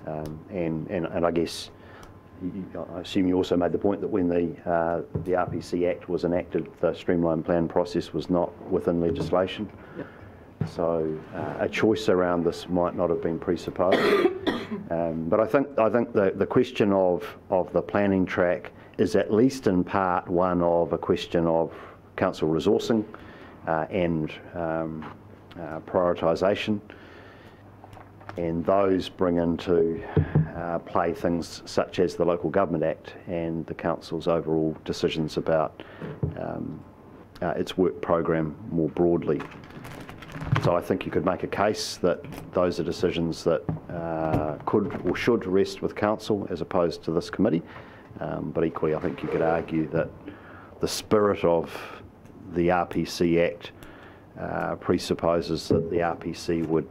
And I guess, I assume you also made the point that when the RPC Act was enacted, the streamlined plan process was not within legislation. Yep. So a choice around this might not have been presupposed. But I think the question of the planning track is at least in part one of a question of council resourcing and prioritisation, and those bring into play things such as the Local Government Act and the council's overall decisions about its work program more broadly. So I think you could make a case that those are decisions that could or should rest with council as opposed to this committee. But equally, I think you could argue that the spirit of the RPC Act presupposes that the RPC would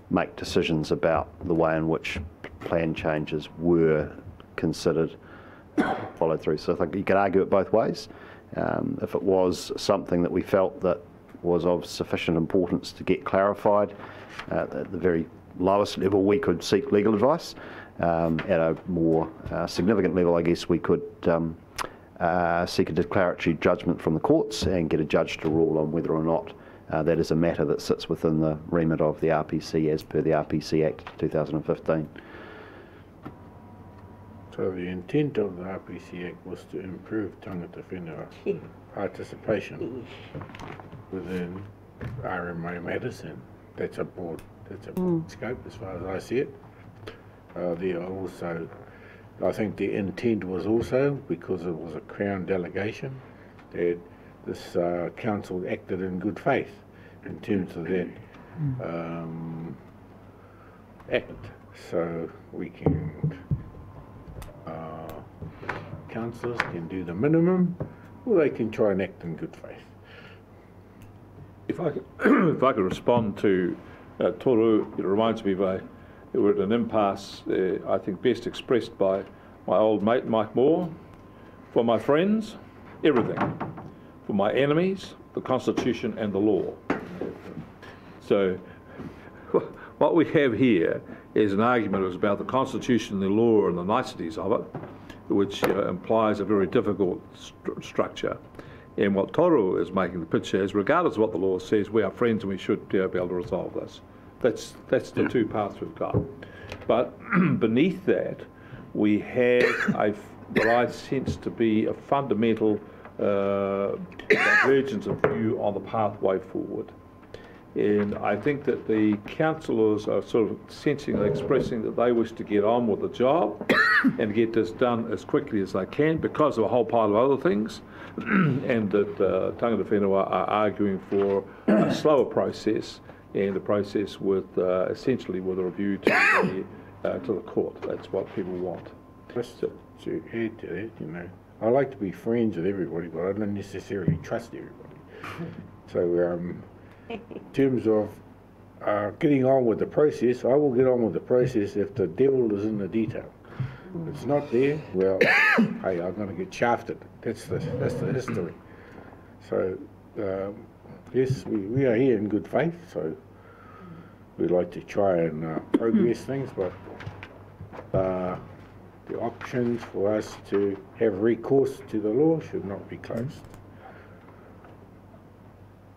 make decisions about the way in which plan changes were considered, followed through. So I think you could argue it both ways. If it was something that we felt that was of sufficient importance to get clarified, at the very lowest level we could seek legal advice. At a more significant level, I guess we could seek a declaratory judgment from the courts and get a judge to rule on whether or not that is a matter that sits within the remit of the RPC as per the RPC Act 2015. So the intent of the RPC Act was to improve tangata whenua participation within RMA matters, and that's a broad scope as far as I see it. There are also, I think the intent was also, because it was a Crown delegation, that this council acted in good faith in terms of that act. So we can, councillors can do the minimum, or they can try and act in good faith. If I could respond to Toru, it reminds me we're at an impasse, I think best expressed by my old mate Mike Moore. For my friends, everything. For my enemies, the Constitution and the law. So what we have here is an argument about the Constitution, the law and the niceties of it, which implies a very difficult structure. And what Toru is making the picture is, regardless of what the law says, we are friends and we should be able to resolve this. That's the two paths we've got. But beneath that, we have what I sense to be a fundamental divergence of view on the pathway forward. And I think that the councillors are sort of sensing and expressing that they wish to get on with the job and get this done as quickly as they can because of a whole pile of other things, and that tangata whenua are arguing for a slower process, and a process with essentially with a review to the court. That's what people want. Just to add to that, I like to be friends with everybody, but I don't necessarily trust everybody. So in terms of getting on with the process, I will get on with the process if the devil is in the detail. If it's not there, well, hey, I'm going to get shafted. That's the history. So, yes, we are here in good faith, so we like to try and progress things, but the options for us to have recourse to the law should not be closed.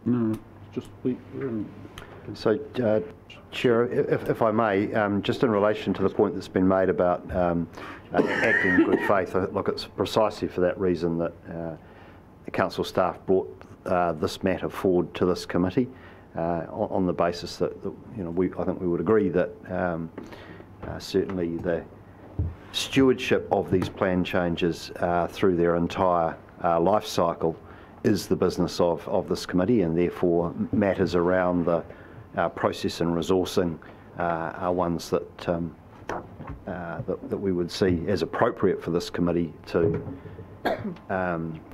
No, just So, Chair, if I may, just in relation to the point that's been made about acting in good faith, look, it's precisely for that reason that the council staff brought this matter forward to this committee on the basis that I think we would agree that certainly the stewardship of these plan changes through their entire life cycle is the business of this committee, and therefore matters around the process and resourcing are ones that that we would see as appropriate for this committee to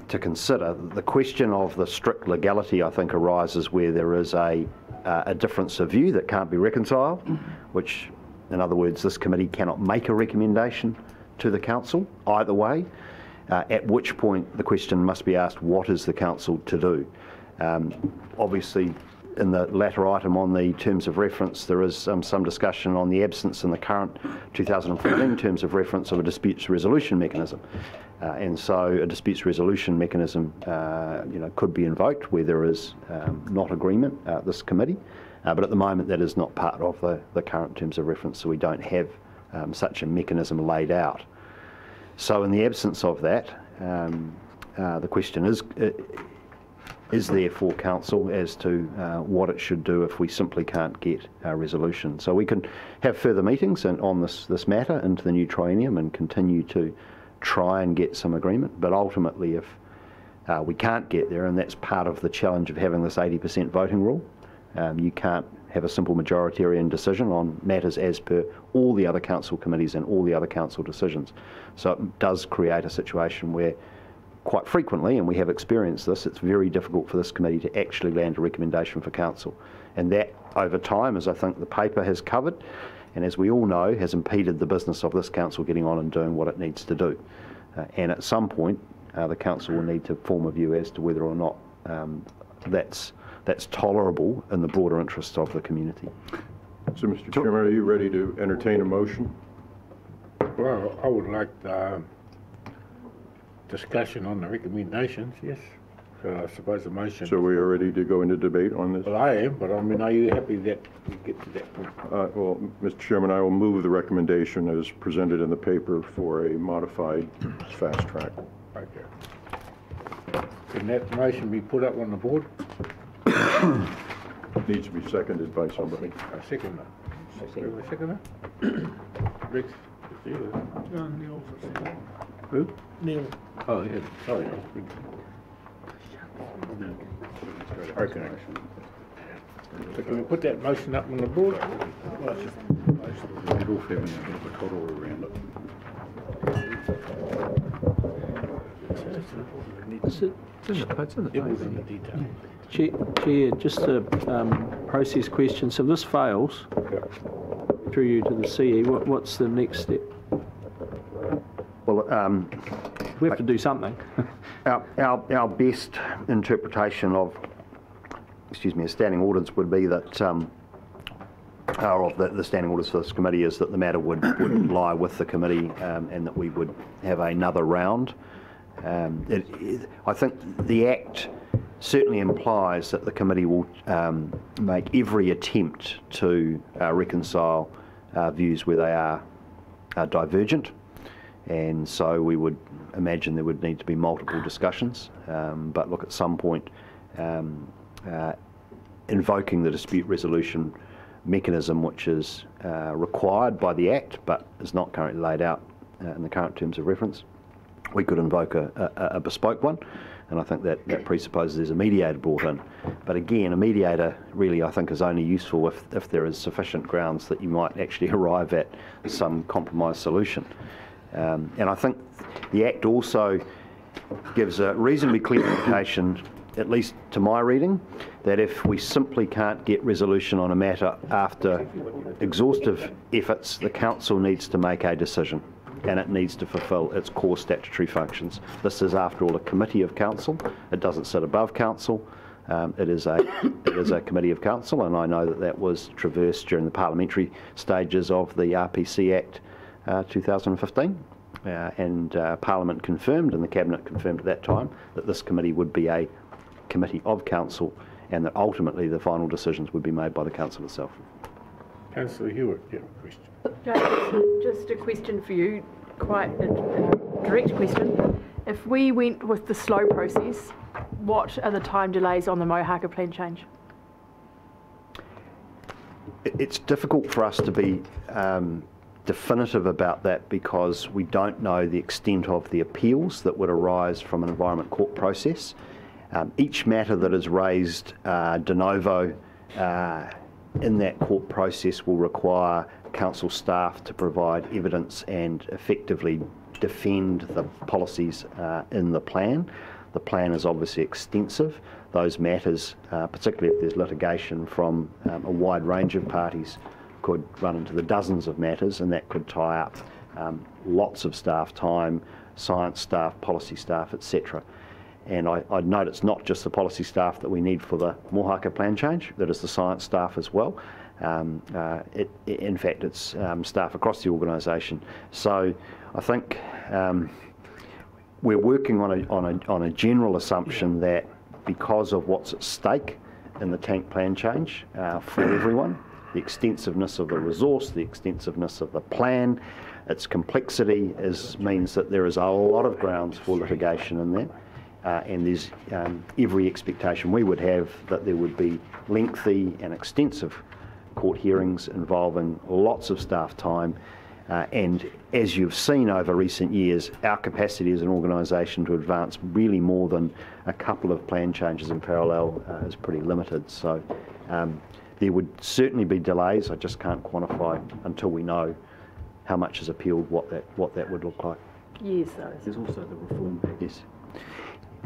consider. The question of the strict legality, I think, arises where there is a difference of view that can't be reconciled, which, in other words, this committee cannot make a recommendation to the council either way, at which point the question must be asked, what is the council to do? Obviously, in the latter item on the terms of reference, there is some discussion on the absence in the current 2014 terms of reference of a disputes resolution mechanism. And so a disputes resolution mechanism could be invoked where there is not agreement at this committee. But at the moment that is not part of the current terms of reference, so we don't have such a mechanism laid out. So in the absence of that, the question is there for council as to what it should do if we simply can't get a resolution. So we can have further meetings on this matter into the new triennium and continue to try and get some agreement, but ultimately if we can't get there, and that's part of the challenge of having this 80% voting rule, you can't have a simple majoritarian decision on matters as per all the other council committees and all the other council decisions. So it does create a situation where quite frequently, and we have experienced this, it's very difficult for this committee to actually land a recommendation for council. And that, over time, as I think the paper has covered, and as we all know, has impeded the business of this council getting on and doing what it needs to do. And at some point, the council will need to form a view as to whether or not that's tolerable in the broader interests of the community. So, Mr. Chairman, are you ready to entertain a motion? Well, I would like discussion on the recommendations, yes. So I suppose a motion. So we are ready to go into debate on this? Well, I am, but I mean, are you happy that we get to that point? Well, Mr. Chairman, I will move the recommendation as presented in the paper for a modified fast track. Okay. Can that motion be put up on the board? Needs to be seconded by somebody. I second that. Second that? Rex? Neil. Who? Neil. Oh, yeah, sorry. Okay. So can we put that motion up on the board? It all having a bit of a toddle around it. It's in the detail. Chair, just a process question. So if this fails, through you to the CE, what's the next step? Well, we have to do something. Our best interpretation of, a standing orders would be that, the standing orders for this committee is that the matter would lie with the committee and that we would have another round. I think the Act certainly implies that the committee will make every attempt to reconcile views where they are divergent. And so we would imagine there would need to be multiple discussions. But look, at some point, invoking the dispute resolution mechanism, which is required by the Act, but is not currently laid out in the current terms of reference, we could invoke a bespoke one. And I think that presupposes there's a mediator brought in. But again, a mediator really, I think, is only useful if there is sufficient grounds that you might actually arrive at some compromise solution. And I think the Act also gives a reasonably clear indication, at least to my reading, that if we simply can't get resolution on a matter after exhaustive efforts, the council needs to make a decision and it needs to fulfil its core statutory functions. This is, after all, a committee of council. It doesn't sit above council. It is a committee of council, and I know that that was traversed during the parliamentary stages of the RPC Act 2015. And Parliament confirmed, and the Cabinet confirmed at that time, that this committee would be a committee of council, and that ultimately the final decisions would be made by the council itself. Councillor Hewitt, you have a question. Just a question for you, quite a direct question. If we went with the slow process, what are the time delays on the Mohaka plan change? It's difficult for us to be definitive about that because we don't know the extent of the appeals that would arise from an Environment Court process. Each matter that is raised de novo in that court process will require council staff to provide evidence and effectively defend the policies in the plan. The plan is obviously extensive. Those matters, particularly if there's litigation from a wide range of parties, could run into the dozens of matters, and that could tie up lots of staff time, science staff, policy staff, etc. And I'd note it's not just the policy staff that we need for the Mohaka plan change, that is the science staff as well. In fact, it's staff across the organisation. So I think we're working on a general assumption that because of what's at stake in the tank plan change for everyone, the extensiveness of the resource, the extensiveness of the plan, its complexity means that there is a lot of grounds for litigation in that. And there's every expectation we would have that there would be lengthy and extensive court hearings involving lots of staff time. And as you've seen over recent years, our capacity as an organisation to advance really more than a couple of plan changes in parallel is pretty limited. So there would certainly be delays. I just can't quantify until we know how much is appealed, what that would look like. Yes, there's also the reform package. Yes.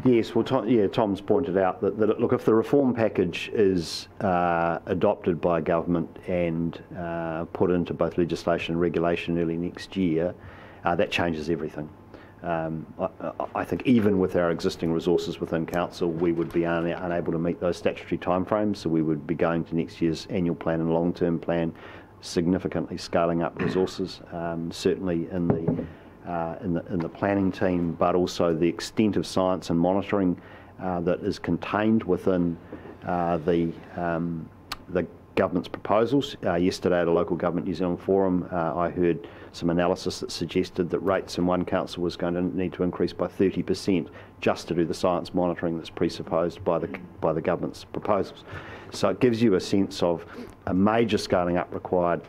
Yes, well, Tom's pointed out that look, if the reform package is adopted by government and put into both legislation and regulation early next year, that changes everything. I think even with our existing resources within council, we would be unable to meet those statutory timeframes, so we would be going to next year's annual plan and long-term plan, significantly scaling up resources, certainly in the planning team, but also the extent of science and monitoring that is contained within the government's proposals. Yesterday at a local government New Zealand forum, I heard some analysis that suggested that rates in one council was going to need to increase by 30% just to do the science monitoring that's presupposed by the government's proposals. So it gives you a sense of a major scaling up required,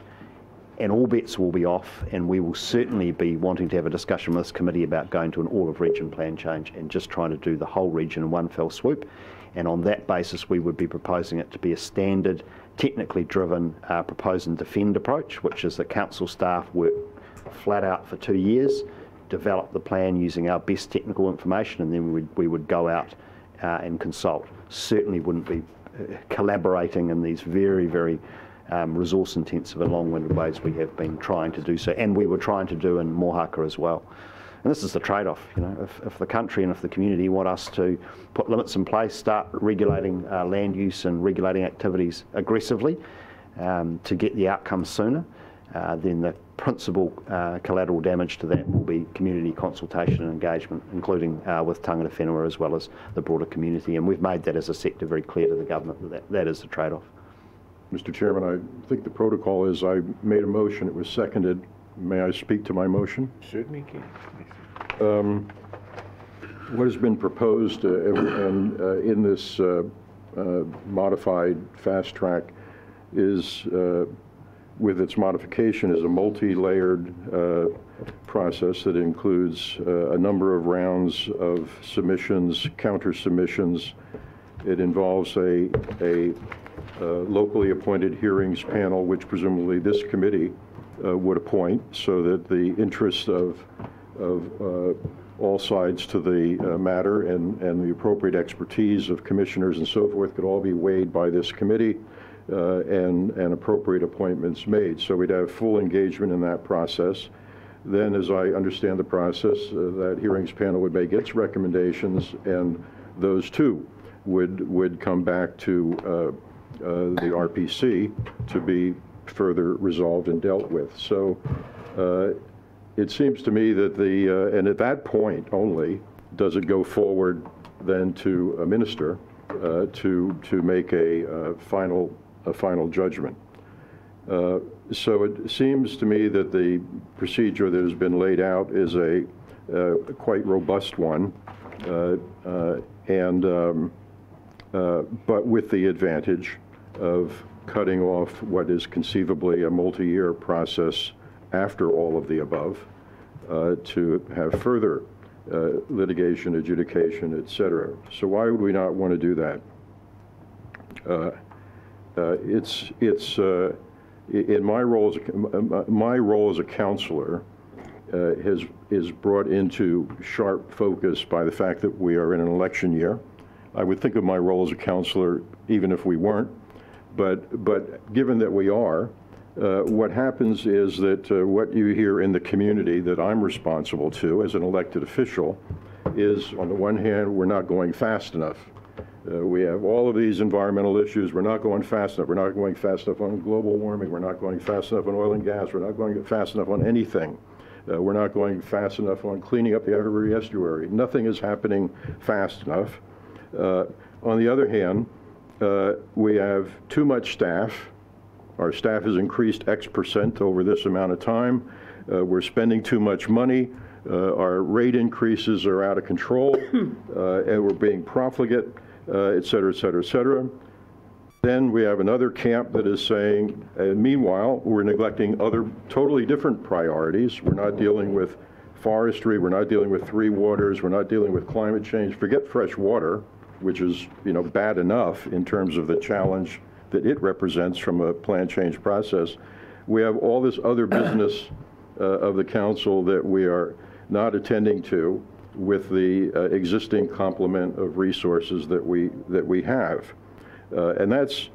and all bets will be off, and we will certainly be wanting to have a discussion with this committee about going to an all-of-region plan change and just trying to do the whole region in one fell swoop. And on that basis, we would be proposing it to be a standard, technically driven propose and defend approach, which is that council staff work flat out for 2 years, develop the plan using our best technical information, and then we would go out and consult. Certainly wouldn't be collaborating in these very, very resource-intensive and long-winded ways we have been trying to do so, and we were trying to do in Mohaka as well. And this is the trade-off, you know, if the country and if the community want us to put limits in place, start regulating land use and regulating activities aggressively to get the outcome sooner, then the principal collateral damage to that will be community consultation and engagement, including with tangata whenua as well as the broader community. And we've made that as a sector very clear to the government that is the trade-off. Mr. Chairman, I think the protocol is I made a motion, it was seconded. May I speak to my motion? Certainly can. What has been proposed in this modified fast track is, with its modification, is a multi-layered process that includes a number of rounds of submissions, counter submissions. It involves a locally appointed hearings panel, which presumably this committee would appoint, so that the interests of all sides to the matter, and the appropriate expertise of commissioners and so forth could all be weighed by this committee, and appropriate appointments made. So we'd have full engagement in that process. Then, as I understand the process, that hearings panel would make its recommendations, and those too would come back to the RPC to be further resolved and dealt with. So it seems to me that and at that point only does it go forward then to a minister to make a final judgment. So it seems to me that the procedure that has been laid out is a quite robust one, but with the advantage of cutting off what is conceivably a multi-year process after all of the above, to have further litigation, adjudication, etc. So why would we not want to do that? In my role as a counselor is brought into sharp focus by the fact that we are in an election year. I would think of my role as a counselor even if we weren't, but given that we are, what happens is that what you hear in the community that I'm responsible to as an elected official is, on the one hand, we're not going fast enough. We have all of these environmental issues. We're not going fast enough. We're not going fast enough on global warming. We're not going fast enough on oil and gas. We're not going fast enough on anything. We're not going fast enough on cleaning up the Evergreen Estuary. Nothing is happening fast enough. On the other hand, we have too much staff. Our staff has increased X% over this amount of time. We're spending too much money. Our rate increases are out of control, and we're being profligate, et cetera, et cetera, et cetera. Then we have another camp that is saying, meanwhile, we're neglecting other totally different priorities. We're not dealing with forestry. We're not dealing with three waters. We're not dealing with climate change. Forget fresh water, which is, bad enough in terms of the challenge that it represents from a plan change process. We have all this other business of the council that we are not attending to with the existing complement of resources that we have, and that's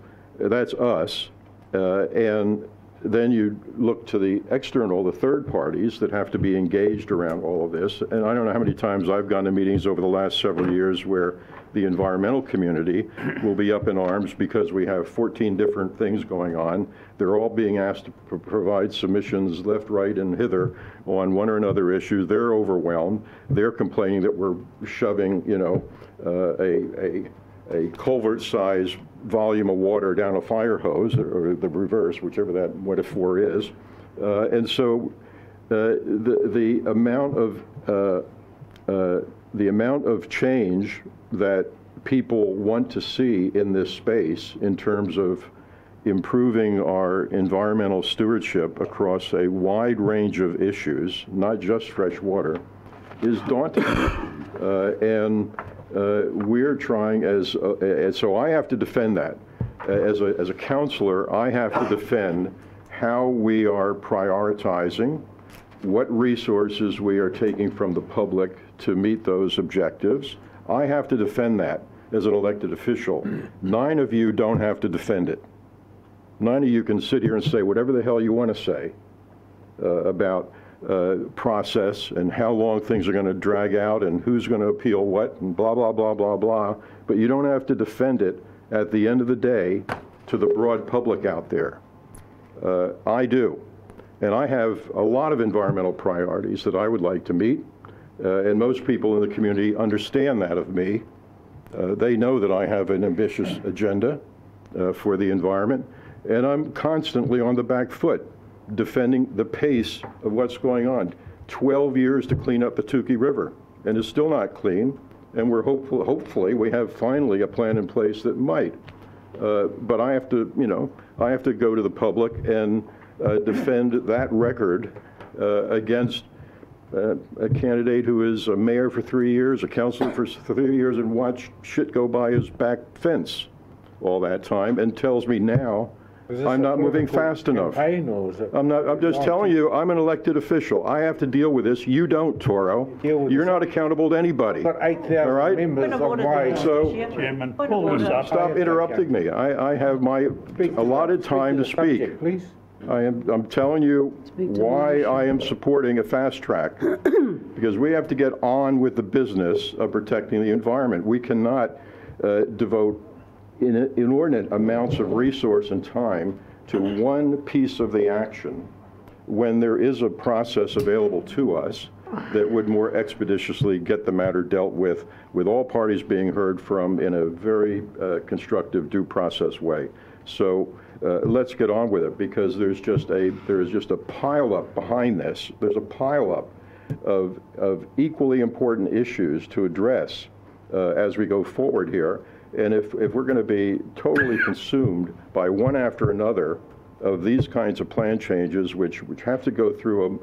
us. And then you look to the external, the third parties that have to be engaged around all of this. And I don't know how many times I've gone to meetings over the last several years where the environmental community will be up in arms because we have 14 different things going on. They're all being asked to provide submissions left, right, and hither on one or another issue. They're overwhelmed. They're complaining that we're shoving, a culvert-sized volume of water down a fire hose, or the reverse, whichever that metaphor is. And so the amount of change that people want to see in this space in terms of improving our environmental stewardship across a wide range of issues, not just fresh water, is daunting. We're trying so I have to defend that. As a counselor, I have to defend how we are prioritizing, what resources we are taking from the public to meet those objectives. I have to defend that as an elected official. 9 of you don't have to defend it. 9 of you can sit here and say whatever the hell you want to say about process and how long things are going to drag out and who's going to appeal what and blah, blah, blah, blah, blah. But you don't have to defend it at the end of the day to the broad public out there. I do. And I have a lot of environmental priorities that I would like to meet. And most people in the community understand that of me. They know that I have an ambitious agenda for the environment. And I'm constantly on the back foot, defending the pace of what's going on. 12 years to clean up the Tukey River, and it's still not clean. And we're hopefully we have finally a plan in place that might. But I have to, I have to go to the public and defend that record against a candidate who is a mayor for 3 years, a councilor for 3 years, and watch shit go by his back fence all that time, and tells me now I'm not moving fast enough. I'm just telling you, I'm an elected official. I have to deal with this. You don't, Toro. You're not accountable to anybody. Got 8,000 all right? members of my... So, Chairman, pull this up. stop interrupting me. I have my allotted time to speak. Please. I'm telling you why I am supporting a fast track, because we have to get on with the business of protecting the environment. We cannot devote inordinate amounts of resource and time to one piece of the action when there is a process available to us that would more expeditiously get the matter dealt with all parties being heard from in a very constructive due process way. So let's get on with it, because there is just a pile up behind this. There's a pile up of equally important issues to address as we go forward here. And if we're going to be totally consumed by one after another of these kinds of plan changes, which have to go through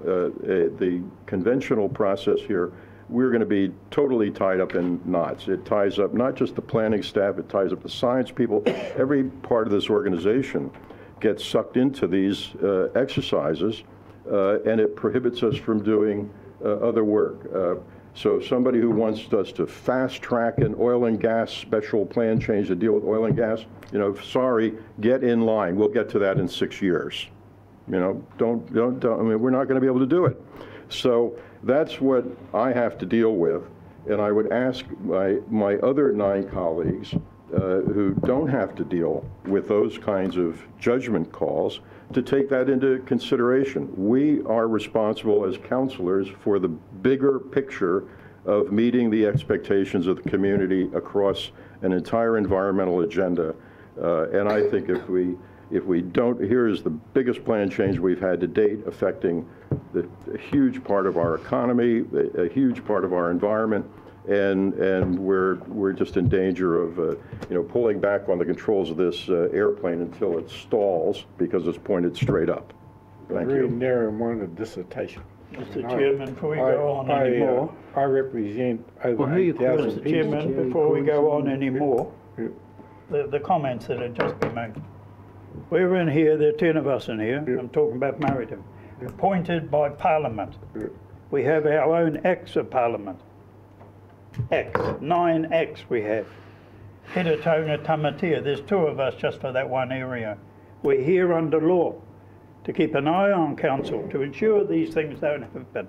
the conventional process here, we're going to be totally tied up in knots. It ties up not just the planning staff, it ties up the science people. Every part of this organization gets sucked into these exercises, and it prohibits us from doing other work. So somebody who wants us to fast track an oil and gas special plan change to deal with oil and gas, sorry, get in line. We'll get to that in 6 years. Don't, I mean, we're not going to be able to do it. So that's what I have to deal with. And I would ask my other 9 colleagues who don't have to deal with those kinds of judgment calls to take that into consideration. We are responsible as councillors for the bigger picture of meeting the expectations of the community across an entire environmental agenda. And I think if we don't, here is the biggest plan change we've had to date, affecting a huge part of our economy, a huge part of our environment, and we're just in danger of pulling back on the controls of this airplane until it stalls, because it's pointed straight up. Thank you. Very narrow-minded dissertation. Mr. Chairman, before we go on anymore, I represent over 8,000 Mr. Chairman, before we go on anymore, the comments that have just been made. We're in here, there are 10 of us in here, I'm talking about Marydom, appointed by Parliament. We have our own acts of Parliament. 9 acts we have. Hiratona Tamatea, there's 2 of us just for that one area. We're here under law to keep an eye on council, to ensure these things don't happen.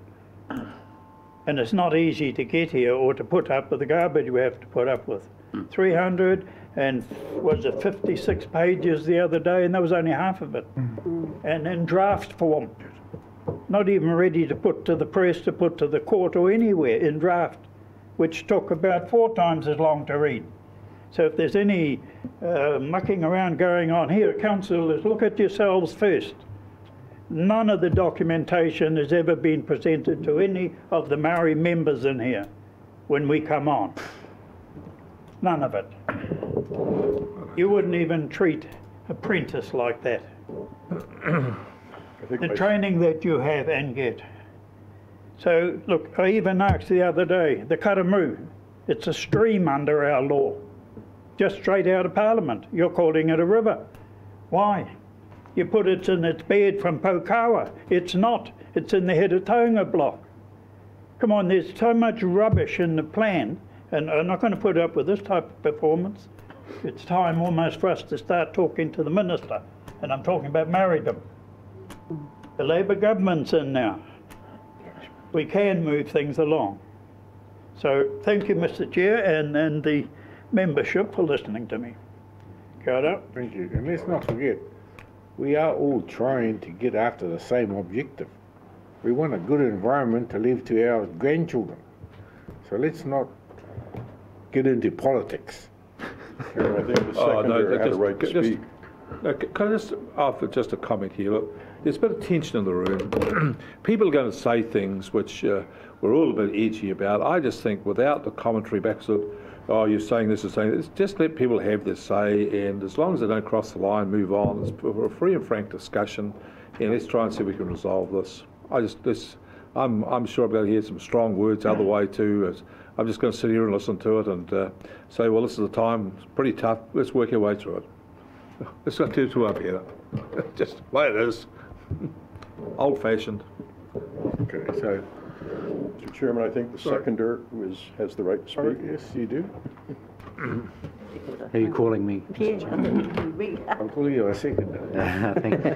And it's not easy to get here or to put up with the garbage we have to put up with. 300 and was it 56 pages the other day, and that was only half of it. And in draft form, not even ready to put to the press, to put to the court or anywhere, in draft, which took about 4 times as long to read. So if there's any mucking around going on here, councillors, look at yourselves first. None of the documentation has ever been presented to any of the Maori members in here when we come on. None of it. You wouldn't even treat apprentice like that. The training that you have and get. So, look, I even asked the other day, the Karamu, it's a stream under our law, just straight out of Parliament. You're calling it a river. Why? You put it in its bed from Pokawa. It's not. It's in the Hiratona block. Come on, there's so much rubbish in the plan, and I'm not going to put up with this type of performance. It's time almost for us to start talking to the Minister, and I'm talking about Marydom. The Labor government's in now. We can move things along. So thank you, Mr. Chair, and the membership for listening to me. Kia ora. Thank you. And let's not forget, we are all trying to get after the same objective. We want a good environment to leave to our grandchildren. So let's not get into politics. I think the seconder had a right to speak. Can I just offer just a comment here? Look, there's a bit of tension in the room. People are going to say things which we're all a bit edgy about. I just think without the commentary back, oh, you're saying this and saying this, just let people have their say, and as long as they don't cross the line, move on. It's a free and frank discussion, and let's try and see if we can resolve this. I'm sure I'm going to hear some strong words the other way too. I'm just going to sit here and listen to it and say, well, this is the time. It's pretty tough. Let's work our way through it. It's not too up here. Just the way it is. Old-fashioned. Okay, so, Mr. Chairman, I think the seconder has the right to speak. Yes, you do. Are you calling me, Mr. Chairman? I'm calling you a seconder. Thank you.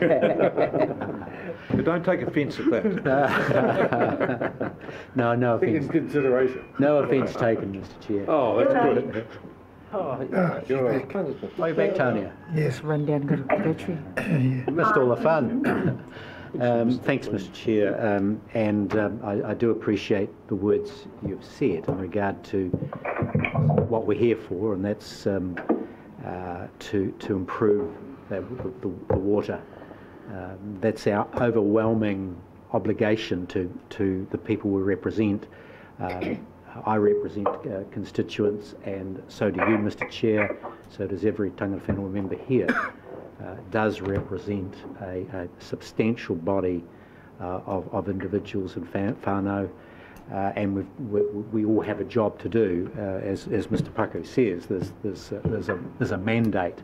But don't take offence at that. No offence. In consideration. No offence taken, Mr. Chair. Oh, that's good. Way back, Tanya. Yes, run down, got a battery. You missed all the fun. Thanks, Mr. Chair, I do appreciate the words you've said in regard to what we're here for, and that's to improve the water. That's our overwhelming obligation to the people we represent. I represent constituents, and so do you, Mr. Chair, so does every Tangata Whenua member here. Does represent a substantial body of individuals and whānau, and we all have a job to do. As Mr. Paku says, there's a mandate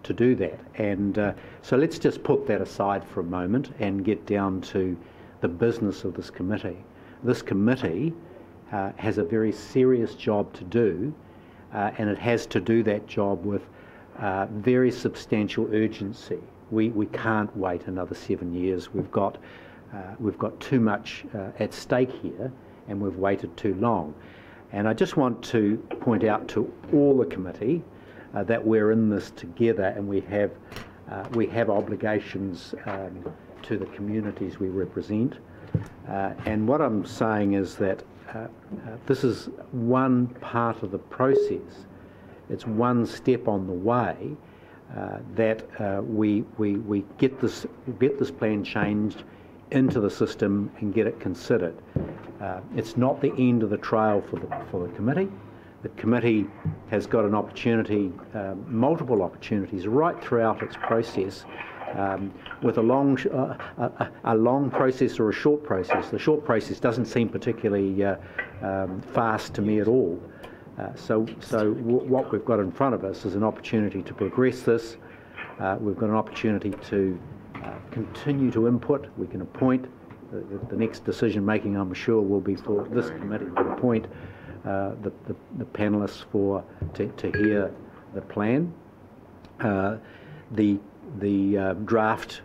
to do that, and so let's just put that aside for a moment and get down to the business of this committee. This committee has a very serious job to do, and it has to do that job with very substantial urgency. We can't wait another 7 years. We've got too much at stake here, and we've waited too long. And I just want to point out to all the committee that we're in this together, and we have obligations to the communities we represent. And what I'm saying is that this is one part of the process. It's one step on the way that we get this plan changed into the system and get it considered. It's not the end of the trail for the committee. The committee has got an opportunity, multiple opportunities right throughout its process, with a long process or a short process. The short process doesn't seem particularly fast to me at all. So what we've got in front of us is an opportunity to progress this. We've got an opportunity to continue to input. We can appoint. The next decision making, I'm sure, will be for this committee to appoint the panellists to hear the plan. The draft,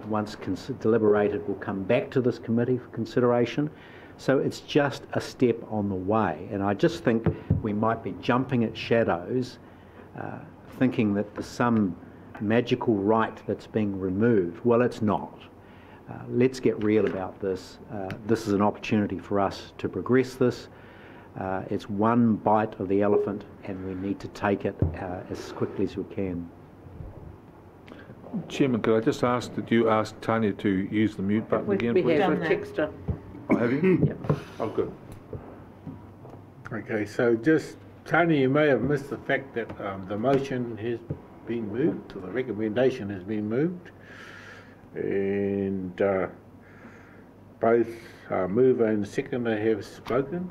once deliberated, will come back to this committee for consideration. So it's just a step on the way, and I just think we might be jumping at shadows, thinking that there's some magical right that's being removed. Well, it's not. Let's get real about this. This is an opportunity for us to progress this. It's one bite of the elephant, and we need to take it as quickly as we can. Chairman, could I just ask that you ask Tanya to use the mute button again, please? We have a texter. Oh, have you? Yep. Oh, good. Okay, so just, Tony, you may have missed the fact that the motion has been moved, or the recommendation has been moved, and both mover and seconder have spoken.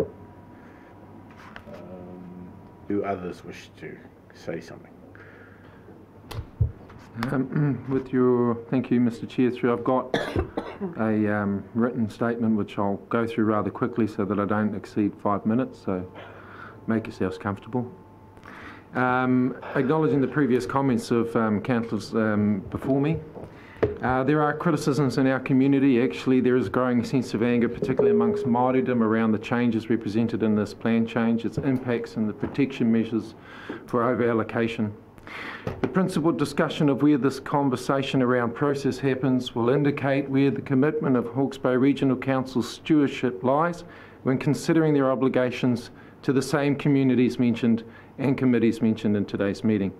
Do others wish to say something? Thank you, Mr. Chair. I've got a written statement which I'll go through rather quickly so that I don't exceed 5 minutes, so make yourselves comfortable. Acknowledging the previous comments of councillors before me, there are criticisms in our community. Actually, there is a growing sense of anger, particularly amongst Māoridom, around the changes represented in this plan change, its impacts and the protection measures for over-allocation. The principled discussion of where this conversation around process happens will indicate where the commitment of Hawke's Bay Regional Council's stewardship lies when considering their obligations to the same communities mentioned and committees mentioned in today's meeting.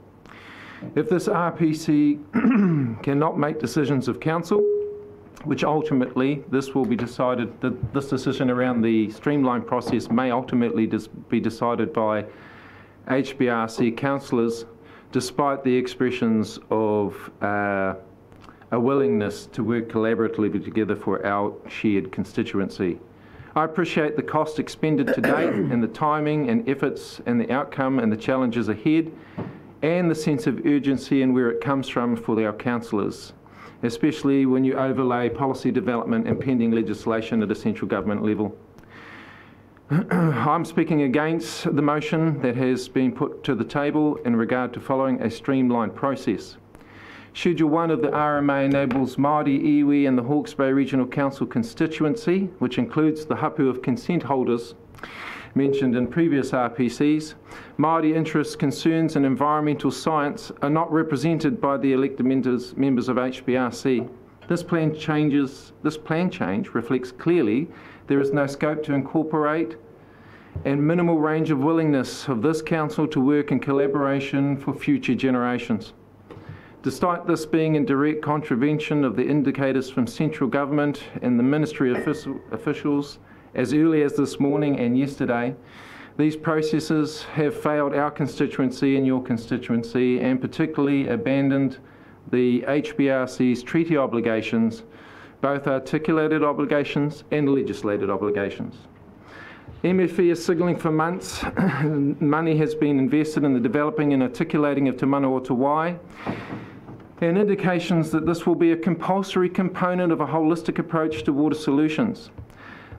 If this RPC cannot make decisions of council, which ultimately this will be decided, this decision around the streamlined process may ultimately be decided by HBRC councillors, despite the expressions of a willingness to work collaboratively together for our shared constituency. I appreciate the cost expended to date and the timing and efforts and the outcome and the challenges ahead, and the sense of urgency and where it comes from for our councillors, especially when you overlay policy development and pending legislation at a central government level. I'm speaking against the motion that has been put to the table in regard to following a streamlined process. Schedule 1 of the RMA enables Māori, iwi and the Hawke's Bay Regional Council constituency, which includes the hapu of consent holders mentioned in previous RPCs. Māori interests, concerns and environmental science are not represented by the elected members of HBRC. This plan change reflects clearly there is no scope to incorporate and minimal range of willingness of this council to work in collaboration for future generations. Despite this being in direct contravention of the indicators from central government and the ministry officials as early as this morning and yesterday, these processes have failed our constituency and your constituency, and particularly abandoned the HBRC's treaty obligations, both articulated obligations and legislated obligations. MFE is signalling for months. Money has been invested in the developing and articulating of Te Mana o Te Wai, and indications that this will be a compulsory component of a holistic approach to water solutions.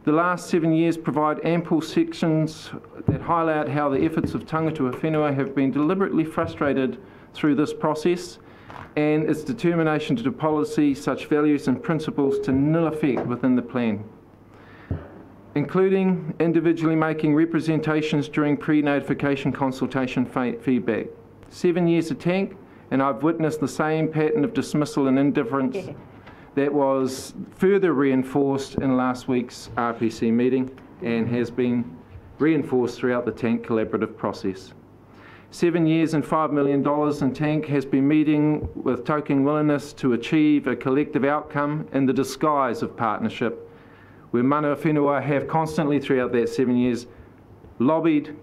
The last 7 years provide ample sections that highlight how the efforts of Tangata Whenua have been deliberately frustrated through this process, and its determination to do policy such values and principles to nil effect within the plan, including individually making representations during pre-notification consultation feedback. 7 years of Tank, and I've witnessed the same pattern of dismissal and indifference that was further reinforced in last week's RPC meeting and has been reinforced throughout the Tank collaborative process. 7 years and $5 million in Tank has been meeting with token willingness to achieve a collective outcome in the disguise of partnership, where mana whenua have constantly throughout that 7 years lobbied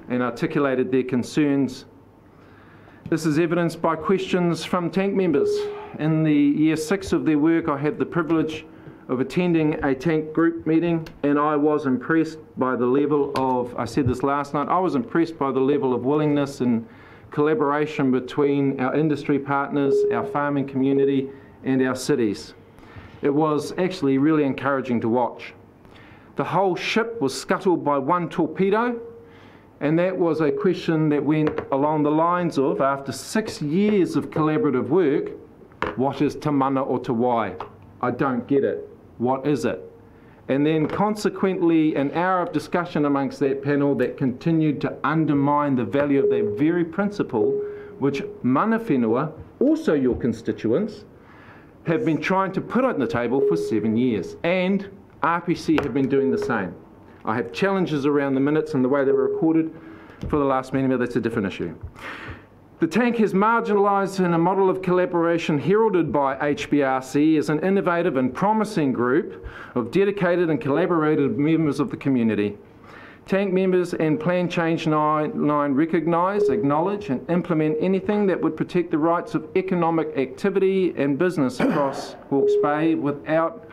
and articulated their concerns. This is evidenced by questions from Tank members. In the year 6 of their work, I had the privilege of attending a Tank group meeting, and I was impressed by the level of, I said this last night, I was impressed by the level of willingness and collaboration between our industry partners, our farming community and our cities. It was actually really encouraging to watch. The whole ship was scuttled by one torpedo, and that was a question that went along the lines of, after 6 years of collaborative work, what is Te Mana o Te Wai? I don't get it. What is it? And then consequently, an hour of discussion amongst that panel that continued to undermine the value of that very principle, which mana whenua, also your constituents, have been trying to put on the table for 7 years. And RPC have been doing the same. I have challenges around the minutes and the way they were recorded for the last meeting, but that's a different issue. The Tank has marginalised in a model of collaboration heralded by HBRC as an innovative and promising group of dedicated and collaborative members of the community. Tank members and Plan Change 9 recognise, acknowledge and implement anything that would protect the rights of economic activity and business across Hawke's Bay without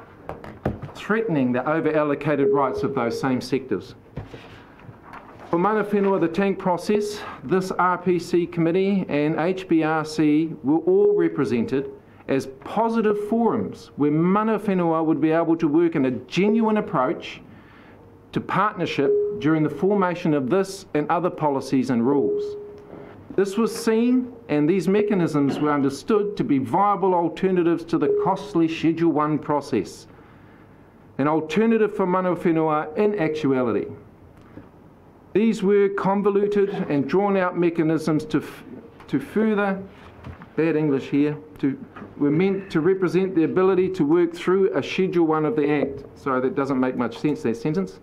threatening the over-allocated rights of those same sectors. For mana whenua, the Tank process, this RPC committee and HBRC were all represented as positive forums where mana whenua would be able to work in a genuine approach to partnership during the formation of this and other policies and rules. This was seen, and these mechanisms were understood to be viable alternatives to the costly Schedule 1 process, an alternative for mana whenua in actuality. These were convoluted and drawn out mechanisms to further, bad English here, were meant to represent the ability to work through a Schedule 1 of the Act. Sorry, that doesn't make much sense, that sentence.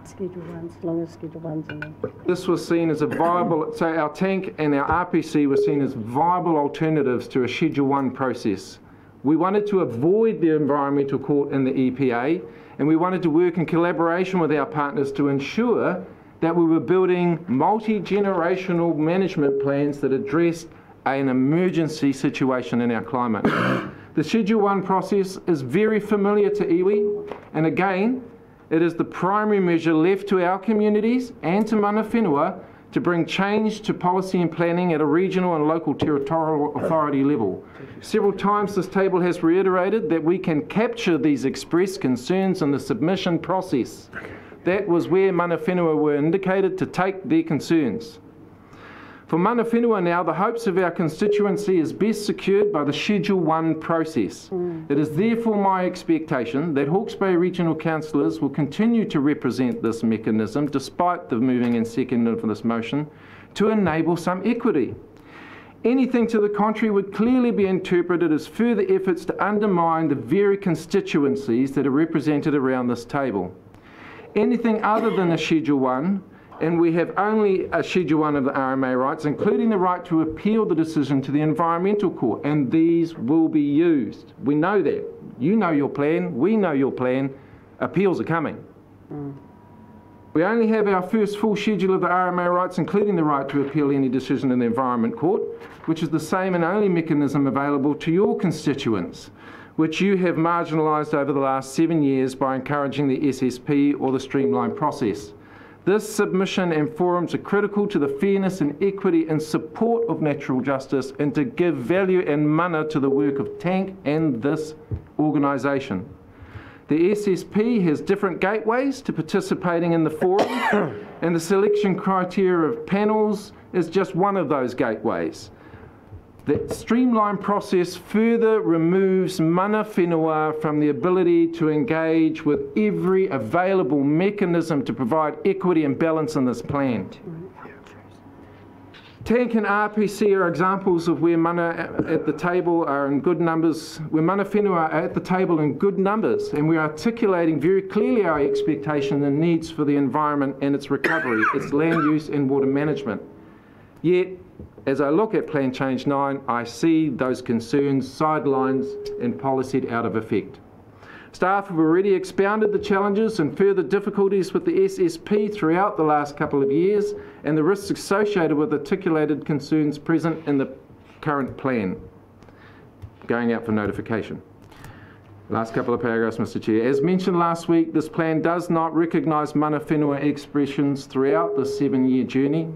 Schedule 1, as long as Schedule 1's in there. This was seen as a viable, so our Tank and our RPC were seen as viable alternatives to a Schedule 1 process. We wanted to avoid the Environmental Court and the EPA, and we wanted to work in collaboration with our partners to ensure that we were building multi-generational management plans that addressed an emergency situation in our climate. The Schedule 1 process is very familiar to iwi, and again, it is the primary measure left to our communities and to mana whenua to bring change to policy and planning at a regional and local territorial authority level. Several times this table has reiterated that we can capture these expressed concerns in the submission process. That was where mana whenua were indicated to take their concerns. For mana whenua now, the hopes of our constituency is best secured by the Schedule 1 process. It is therefore my expectation that Hawke's Bay Regional Councillors will continue to represent this mechanism despite the moving and seconding of this motion to enable some equity. Anything to the contrary would clearly be interpreted as further efforts to undermine the very constituencies that are represented around this table. Anything other than a Schedule 1, and we have only a Schedule 1 of the RMA rights, including the right to appeal the decision to the Environmental Court, and these will be used. We know that. You know your plan, we know your plan. Appeals are coming. We only have our first full schedule of the RMA rights, including the right to appeal any decision in the Environment Court, which is the same and only mechanism available to your constituents, which you have marginalised over the last 7 years by encouraging the SSP or the streamlined process. This submission and forums are critical to the fairness and equity and support of natural justice and to give value and mana to the work of TANC and this organisation. The SSP has different gateways to participating in the forum and the selection criteria of panels is just one of those gateways. The streamlined process further removes mana whenua from the ability to engage with every available mechanism to provide equity and balance in this plan. TANC and RPC are examples of where mana at the table are in good numbers, where mana whenua are at the table in good numbers, and we're articulating very clearly our expectation and needs for the environment and its recovery, its land use and water management. Yet, as I look at Plan Change 9, I see those concerns sidelined and policied out of effect. Staff have already expounded the challenges and further difficulties with the SSP throughout the last couple of years and the risks associated with articulated concerns present in the current plan. Going out for notification. Last couple of paragraphs, Mr. Chair. As mentioned last week, this plan does not recognise mana whenua expressions throughout the 7-year journey.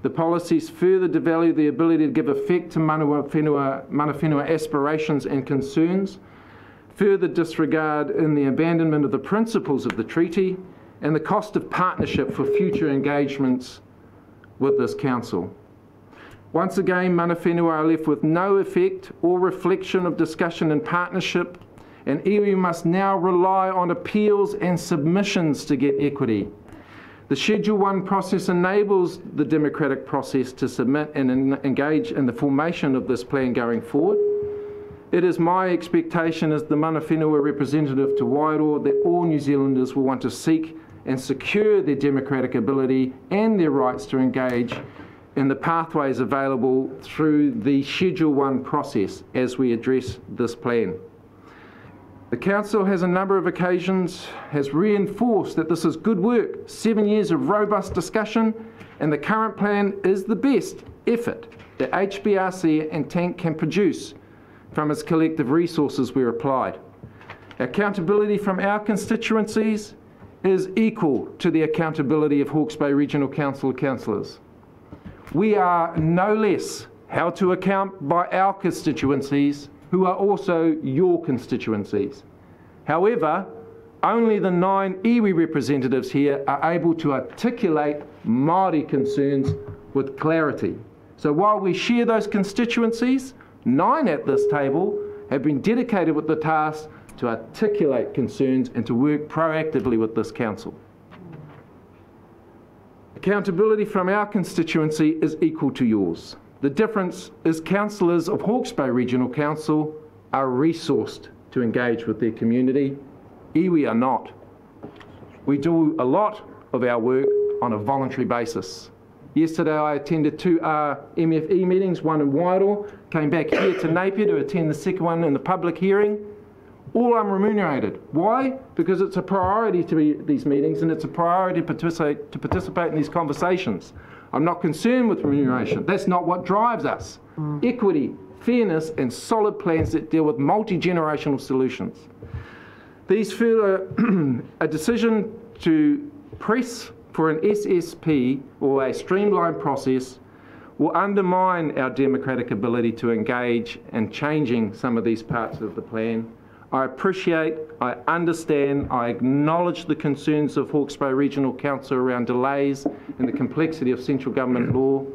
The policies further devalue the ability to give effect to mana whenua aspirations and concerns, further disregard in the abandonment of the principles of the treaty, and the cost of partnership for future engagements with this council. Once again, mana whenua are left with no effect or reflection of discussion and partnership, and iwi must now rely on appeals and submissions to get equity. The Schedule 1 process enables the democratic process to submit and engage in the formation of this plan going forward. It is my expectation as the mana whenua representative to Wairoa that all New Zealanders will want to seek and secure their democratic ability and their rights to engage in the pathways available through the Schedule 1 process as we address this plan. The Council has a number of occasions has reinforced that this is good work, 7 years of robust discussion, and the current plan is the best effort that HBRC and TANC can produce from its collective resources where applied. Accountability from our constituencies is equal to the accountability of Hawke's Bay Regional Council councillors. We are no less held to account by our constituencies who are also your constituencies. However, only the 9 iwi representatives here are able to articulate Māori concerns with clarity. So while we share those constituencies, 9 at this table have been dedicated with the task to articulate concerns and to work proactively with this council. Accountability from our constituency is equal to yours. The difference is councillors of Hawke's Bay Regional Council are resourced to engage with their community. Iwi are not. We do a lot of our work on a voluntary basis. Yesterday I attended 2 MFE meetings, one in Wairoa, came back here to Napier to attend the second one in the public hearing. All unremunerated. Why? Because it's a priority to be at these meetings and it's a priority to participate in these conversations. I'm not concerned with remuneration. That's not what drives us. Equity, fairness, and solid plans that deal with multi-generational solutions. These further a decision to press for an SSP or a streamlined process will undermine our democratic ability to engage in changing some of these parts of the plan. I appreciate, I understand, I acknowledge the concerns of Hawkesbury Regional Council around delays and the complexity of central government law,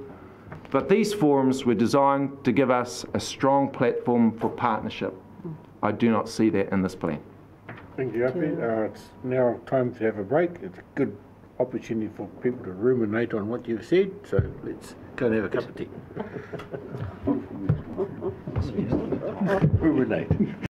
but these forums were designed to give us a strong platform for partnership. I do not see that in this plan. Thank you, Api. It's now time to have a break. It's a good opportunity for people to ruminate on what you've said, so let's go and have a cup of tea. Ruminate.